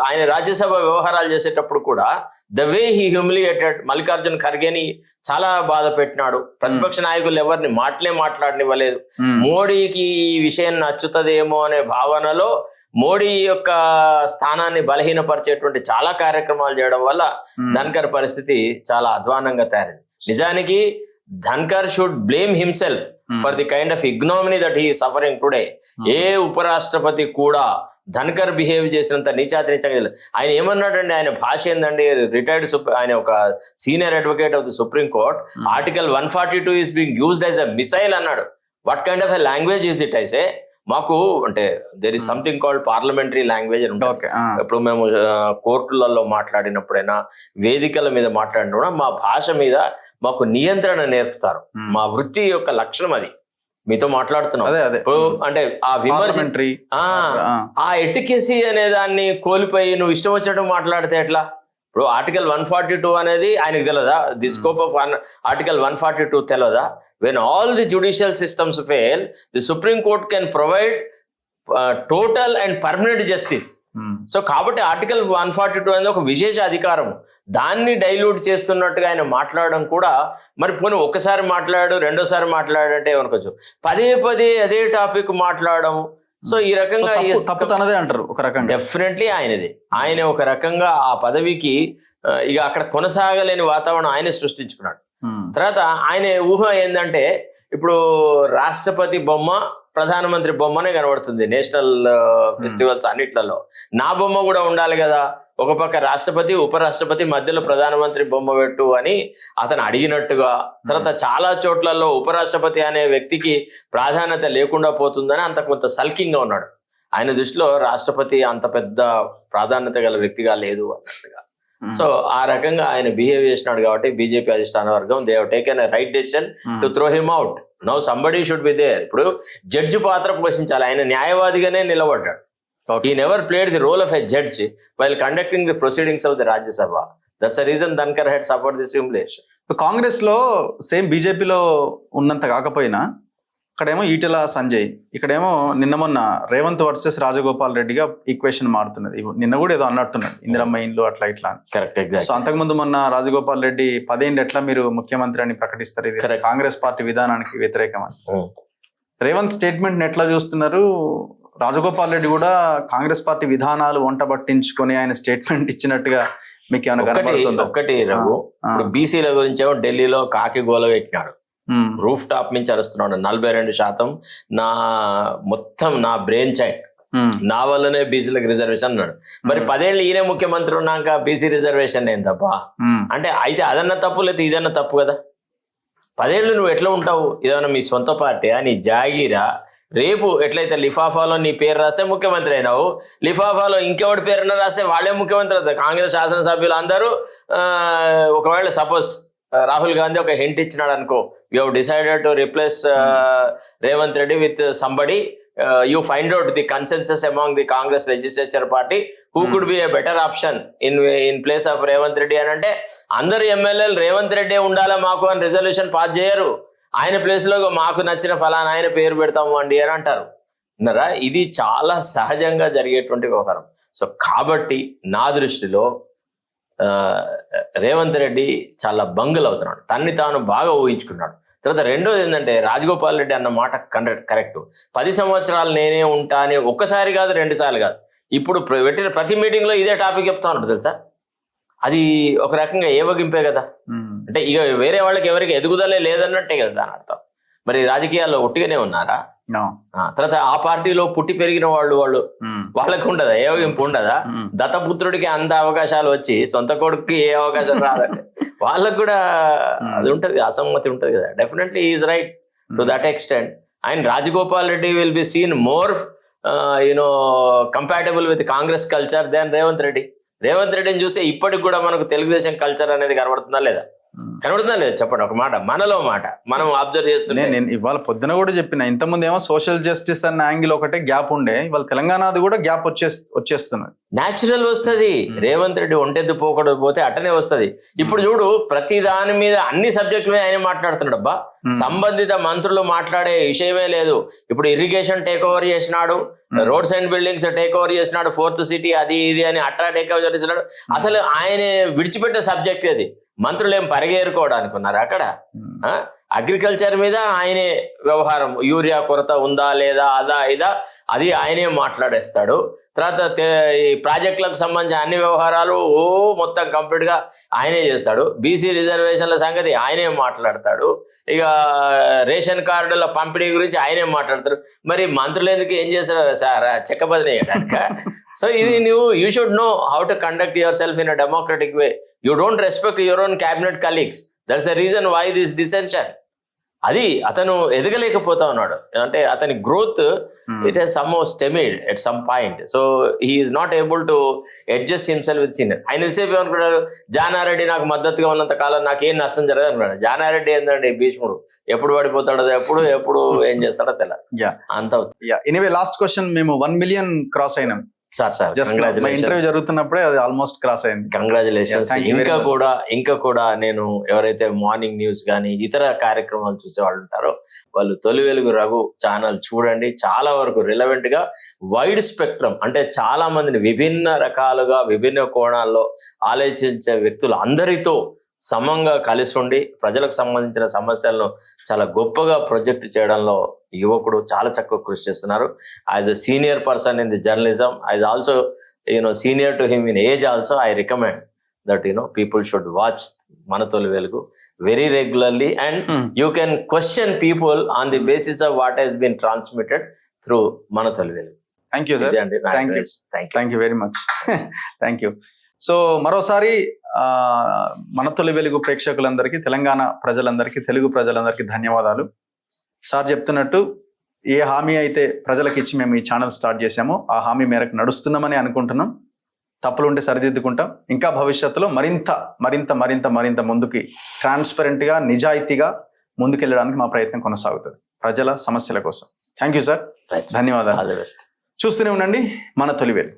ఆయన రాజ్యసభ వ్యవహారాలు చేసేటప్పుడు కూడా the way he humiliated Mallikarjun ఖర్గేని చాలా బాధ పెట్టినాడు. ప్రతిపక్ష నాయకులు ఎవరిని మాట్లాడనివ్వలేదు. మోడీకి ఈ విషయం నచ్చుతుందేమో అనే భావనలో మోడీ యొక్క స్థానాన్ని బలహీనపరిచేటువంటి చాలా కార్యక్రమాలు చేయడం వల్ల ధన్కర్ పరిస్థితి చాలా అధ్వానంగా తయారైంది. నిజానికి Dhankhar should blame himself for the kind of ignominy that he suffering today. ఏ ఉపరాష్ట్రపతి కూడా ధన్కర్ బిహేవ్ చేసినంత నీచాతిరీచంగా ఆయన ఏమన్నాడండి, ఆయన భాష ఏందండి, రిటైర్డ్ ఆయన ఒక senior advocate of the supreme court, article 142 is being used as a missile అన్నాడు. What kind of a language is it? అయితే మాకు అంటే there is something called parliamentary language అని ఉంటుంది. ఇప్పుడు మేము కోర్టులలో మాట్లాడినప్పుడైనా వేదికల మీద మాట్లాడినప్పుడు మా భాష మీద మాకు నియంత్రణ నేర్పుతారు. మా వృత్తి యొక్క లక్షణం అది. మీతో మాట్లాడుతున్నాం అంటే ఆ విమర్శ, ఆ ఎటికెసీ అనే దాన్ని కోల్పోయి నువ్వు ఇష్టం వచ్చినట్టు మాట్లాడితే ఎట్లా? ఇప్పుడు ఆర్టికల్ 142 అనేది ఆయనకు తెలియదా? ది స్కోప్ ఆఫ్ ఆర్టికల్ 142 తెలియదా? When all the judicial systems fail, the Supreme Court can provide total and permanent justice. So కాబట్టి ఆర్టికల్ 142 అనేది ఒక విశేష అధికారం. దాన్ని డైల్యూట్ చేస్తున్నట్టుగా ఆయన మాట్లాడడం కూడా మరి పోనీ ఒకసారి మాట్లాడు రెండోసారి మాట్లాడంటే ఏమనుకోవచ్చు, పదే అదే టాపిక్ మాట్లాడడం. సో ఈ రకంగా తప్పుతనదే అంటారు ఒక రకంగా. డెఫినెట్లీ ఆయనది. ఆయన ఒక రకంగా ఆ పదవికి ఇక అక్కడ కొనసాగలేని వాతావరణం ఆయనే సృష్టించుకున్నాడు. తర్వాత ఆయన ఊహ ఏంటంటే ఇప్పుడు రాష్ట్రపతి బొమ్మ ప్రధానమంత్రి బొమ్మనే కనబడుతుంది నేషనల్ ఫెస్టివల్స్ అన్నిట్లలో. నా బొమ్మ కూడా ఉండాలి కదా, ఒక పక్క రాష్ట్రపతి ఉపరాష్ట్రపతి మధ్యలో ప్రధానమంత్రి బొమ్మ పెట్టు అని అతను అడిగినట్టుగా. తర్వాత చాలా చోట్లలో ఉపరాష్ట్రపతి అనే వ్యక్తికి ప్రాధాన్యత లేకుండా పోతుందని అంత కొంత సల్కింగ్ గా ఉన్నాడు. ఆయన దృష్టిలో రాష్ట్రపతి అంత పెద్ద ప్రాధాన్యత గల వ్యక్తిగా లేదు అన్నట్టుగా. సో ఆ రకంగా ఆయన బిహేవ్ చేసినాడు కాబట్టి బీజేపీ అధిష్టాన వర్గం they have taken a right decision to throw him out. Now somebody should be there. ఇప్పుడు జడ్జి పాత్ర పోషించాలి. ఆయన న్యాయవాదిగానే నిలబడ్డాడు. He never played the role of a judge while conducting the proceedings of the Rajya Sabha. That's the reason Dhankar had suffered this humiliation. Congress లో same బీజేపీలో ఉన్నంత కాకపోయినా అక్కడేమో ఈటెల సంజయ్, ఇక్కడేమో నిన్న మొన్న రేవంత్ వర్సెస్ రాజగోపాల్ రెడ్డిగా ఈక్వేషన్ మారుతున్నది. నిన్న కూడా ఏదో అన్నట్టున్నది ఇందిరమ్మ ఇండ్లు అట్లా ఇట్లా. Correct, so exact. అంతకుముందు మొన్న రాజగోపాల్ రెడ్డి 10 ఏళ్ళు ఎట్లా మీరు ముఖ్యమంత్రి అని ప్రకటిస్తారు, ఇది Correct. కాంగ్రెస్ పార్టీ విధానానికి వ్యతిరేకమని. రేవంత్ స్టేట్మెంట్ ఎట్లా చూస్తున్నారు? రాజగోపాల్ రెడ్డి కూడా కాంగ్రెస్ పార్టీ విధానాలు వంట పట్టించుకొని ఆయన స్టేట్మెంట్ ఇచ్చినట్టుగా మీకు ఏమైనా కనబడుతుందా? ఒకటి రఘు, ఇప్పుడు బీసీల గురించి ఏమో ఢిల్లీలో కాకి గోల పెట్టినాడు, రూఫ్ టాప్ నుంచి అరుస్తున్నాడు. 42% నా మొత్తం నా బ్రెయిన్ చైల్డ్, నా వల్లనే బీసీలకు రిజర్వేషన్ అన్నాడు. మరి 10 ఏళ్ళు ఈయన ముఖ్యమంత్రి ఉన్నాక బీసీ రిజర్వేషన్ ఏందబ్బా అంటే, అయితే అదన్నా తప్పు లేదా ఇదన్నా తప్పు కదా. 10 ఏళ్ళు నువ్వు ఎట్లా ఉంటావు? ఏదైనా మీ సొంత పార్టీయా, నీ జాగీరా? రేపు ఎట్లయితే లిఫాఫాలో నీ పేరు రాస్తే ముఖ్యమంత్రి అయినావు, లిఫాఫాలో ఇంకెవడి పేరున రాస్తే వాళ్ళే ముఖ్యమంత్రి అవుతారు. కాంగ్రెస్ శాసనసభ్యులు అందరూ ఒకవేళ సపోజ్ రాహుల్ గాంధీ ఒక హింట్ ఇచ్చినాడు అనుకో, you have decided to replace Revanth Reddy with somebody, you find out the consensus among the Congress legislature party who could be a better option in place of Revanth Reddy అని అంటే, అందరు ఎమ్మెల్యేలు రేవంత్ రెడ్డి ఉండాలా మాకు అని రెజల్యూషన్ పాస్ చేయరు. ఆయన ప్లేస్ లో మాకు నచ్చిన ఫలానా ఆయన పేరు పెడతాము అండి అని అంటారు. విన్నారా? ఇది చాలా సహజంగా జరిగేటువంటి వ్యవహారం. సో కాబట్టి నా దృష్టిలో రేవంత్ రెడ్డి చాలా బంగులు అవుతున్నాడు, తన్ని తాను బాగా ఊహించుకున్నాడు. తర్వాత రెండోది ఏంటంటే, రాజగోపాల్ రెడ్డి అన్న మాట కరెక్ట్. 10 సంవత్సరాలు నేనే ఉంటా అని ఒక్కసారి కాదు 2 సార్లు కాదు, ఇప్పుడు పెట్టిన ప్రతి మీటింగ్ లో ఇదే టాపిక్ చెప్తా ఉంటాడు తెలుసా. అది ఒక రకంగా ఏవగింపే కదా. అంటే ఇక వేరే వాళ్ళకి ఎవరికి ఎదుగుదలే లేదన్నట్టే కదా దాని అర్థం. మరి రాజకీయాల్లో ఒట్టిగానే ఉన్నారా? తర్వాత ఆ పార్టీలో పుట్టి పెరిగిన వాళ్ళకి ఉండదా ఏవగింపు? ఉండదా? దత్తపుత్రుడికి అంత అవకాశాలు వచ్చి సొంత కొడుకుకి ఏ అవకాశం రాదంటే వాళ్ళకు కూడా అది ఉంటది, అసమ్మతి ఉంటది కదా. Definitely is right to that extent. And Rajagopal Reddy will be seen more compatible with Congress culture than Revanth Reddy. Revanth రెడ్డిని చూస్తే ఇప్పటికి కూడా మనకు తెలుగుదేశం కల్చర్ అనేది కనబడుతుందా లేదా? కనబడుతుందా లేదా? చెప్పండి ఒక మాట, మనలో మాట మనం అబ్జర్వ్ చేస్తున్నాం. నేను ఇవాళ పొద్దున కూడా చెప్పిన, ఇంతకుముందు ఏమో సోషల్ జస్టిస్ అన్న యాంగిల్ ఒకటే గ్యాప్ ఉండే, ఇవాళ తెలంగాణది కూడా గ్యాప్ వచ్చేస్తున్నది. న్యాచురల్ వస్తుంది. రేవంత్ రెడ్డి ఒంటెద్దు పోకూడదు పోతే అట్టనే వస్తుంది. ఇప్పుడు చూడు, ప్రతి దాని మీద అన్ని సబ్జెక్టుల మీద ఆయన మాట్లాడుతున్నాడు. అబ్బా, సంబంధిత మంత్రులు మాట్లాడే విషయమే లేదు. ఇప్పుడు ఇరిగేషన్ టేక్ ఓవర్ చేసినాడు, roads and buildings take over చేసినాడు, 4th సిటీ అది ఇది అని అట్లా టేక్ ఓవర్ చేసినాడు. అసలు ఆయన విడిచిపెట్టే సబ్జెక్ట్ అది. మంత్రులు ఏం పరిగేరుకోవడానికి ఉన్నారు అక్కడ? అగ్రికల్చర్ మీద ఆయనే వ్యవహారం, యూరియా కొరత ఉందా లేదా అదా ఇదా అది ఆయనే మాట్లాడేస్తాడు. తర్వాత ఈ ప్రాజెక్టులకు సంబంధించిన అన్ని వ్యవహారాలు మొత్తం కంప్లీట్ గా ఆయనే చేస్తాడు. బీసీ రిజర్వేషన్ల సంగతి ఆయనే మాట్లాడతాడు. ఇక రేషన్ కార్డుల పంపిణీ గురించి ఆయనే మాట్లాడతారు. మరి మంత్రులు ఎందుకు ఏం చేస్తారు సార్? చెక్క బదిలీ చేయడానిక? సో ఇది you should know how to conduct yourself in a democratic way. You don't respect your own cabinet colleagues. That's the reason why this dissension. అది అతను ఎదగలేకపోతా ఉన్నాడు. అంటే అతని growth it has some stemmed at some point. So he is not able to adjust himself with senior. ఆయన సేపు ఏమనుకున్నాడు, జానారెడ్డి నాకు మద్దతుగా ఉన్నంత కాలం నాకేం నష్టం జరగదు అనుకున్నాడు. జానారెడ్డి ఏంటంటే భీష్ముడు, ఎప్పుడు పడిపోతాడో ఎప్పుడు ఏం చేస్తాడో తెలియదు. అంత ఎనీవే లాస్ట్ క్వశ్చన్, మేము 1 మిలియన్ క్రాస్ అయినాం సార్. ఇంటర్వ్యూ జరుగుతున్నప్పుడే అది ఆల్మోస్ట్ క్రాస్ అయింది. కంగ్రాచులేషన్స్. ఇంకా కూడా నేను ఎవరైతే మార్నింగ్ న్యూస్ కానీ ఇతర కార్యక్రమాలు చూసే వాళ్ళు ఉంటారో వాళ్ళు తొలి వెలుగు రఘు ఛానల్ చూడండి. చాలా వరకు రిలవెంట్ గా వైడ్ స్పెక్ట్రమ్, అంటే చాలా మందిని విభిన్న రకాలుగా విభిన్న కోణాల్లో ఆలోచించే వ్యక్తులు అందరితో సమంగా కలిసి ఉండి ప్రజలకు సంబంధించిన సమస్యలను చాలా గొప్పగా ప్రొజెక్ట్ చేయడంలో యువకుడు చాలా చక్కగా కృషి చేస్తున్నారు. As a senior person in the journalism, as also senior to him in age also, I recommend that people should watch మన Tholi Velugu very regularly, and you can question people on the basis of what has been transmitted through మన Tholi Velugu. Thank you sir. Thank you very much. Thank you. So మరోసారి మన తొలి వెలుగు ప్రేక్షకులందరికీ, తెలంగాణ ప్రజలందరికీ, తెలుగు ప్రజలందరికీ ధన్యవాదాలు. Sir చెప్తున్నట్టు ఏ హామీ అయితే ప్రజలకు ఇచ్చి మేము ఈ ఛానల్ స్టార్ట్ చేసామో ఆ హామీ మేరకు నడుస్తున్నామని అనుకుంటున్నాం. తప్పులుంటే సరిదిద్దుకుంటాం. ఇంకా భవిష్యత్తులో మరింత మరింత మరింత మరింత ముందుకి ట్రాన్స్పరెంట్గా, నిజాయితీగా ముందుకెళ్ళడానికి మా ప్రయత్నం కొనసాగుతుంది ప్రజల సమస్యల కోసం. Thank you sir. ధన్యవాదాలు. All the best. చూస్తూనే ఉండండి మన తొలి వెలుగు.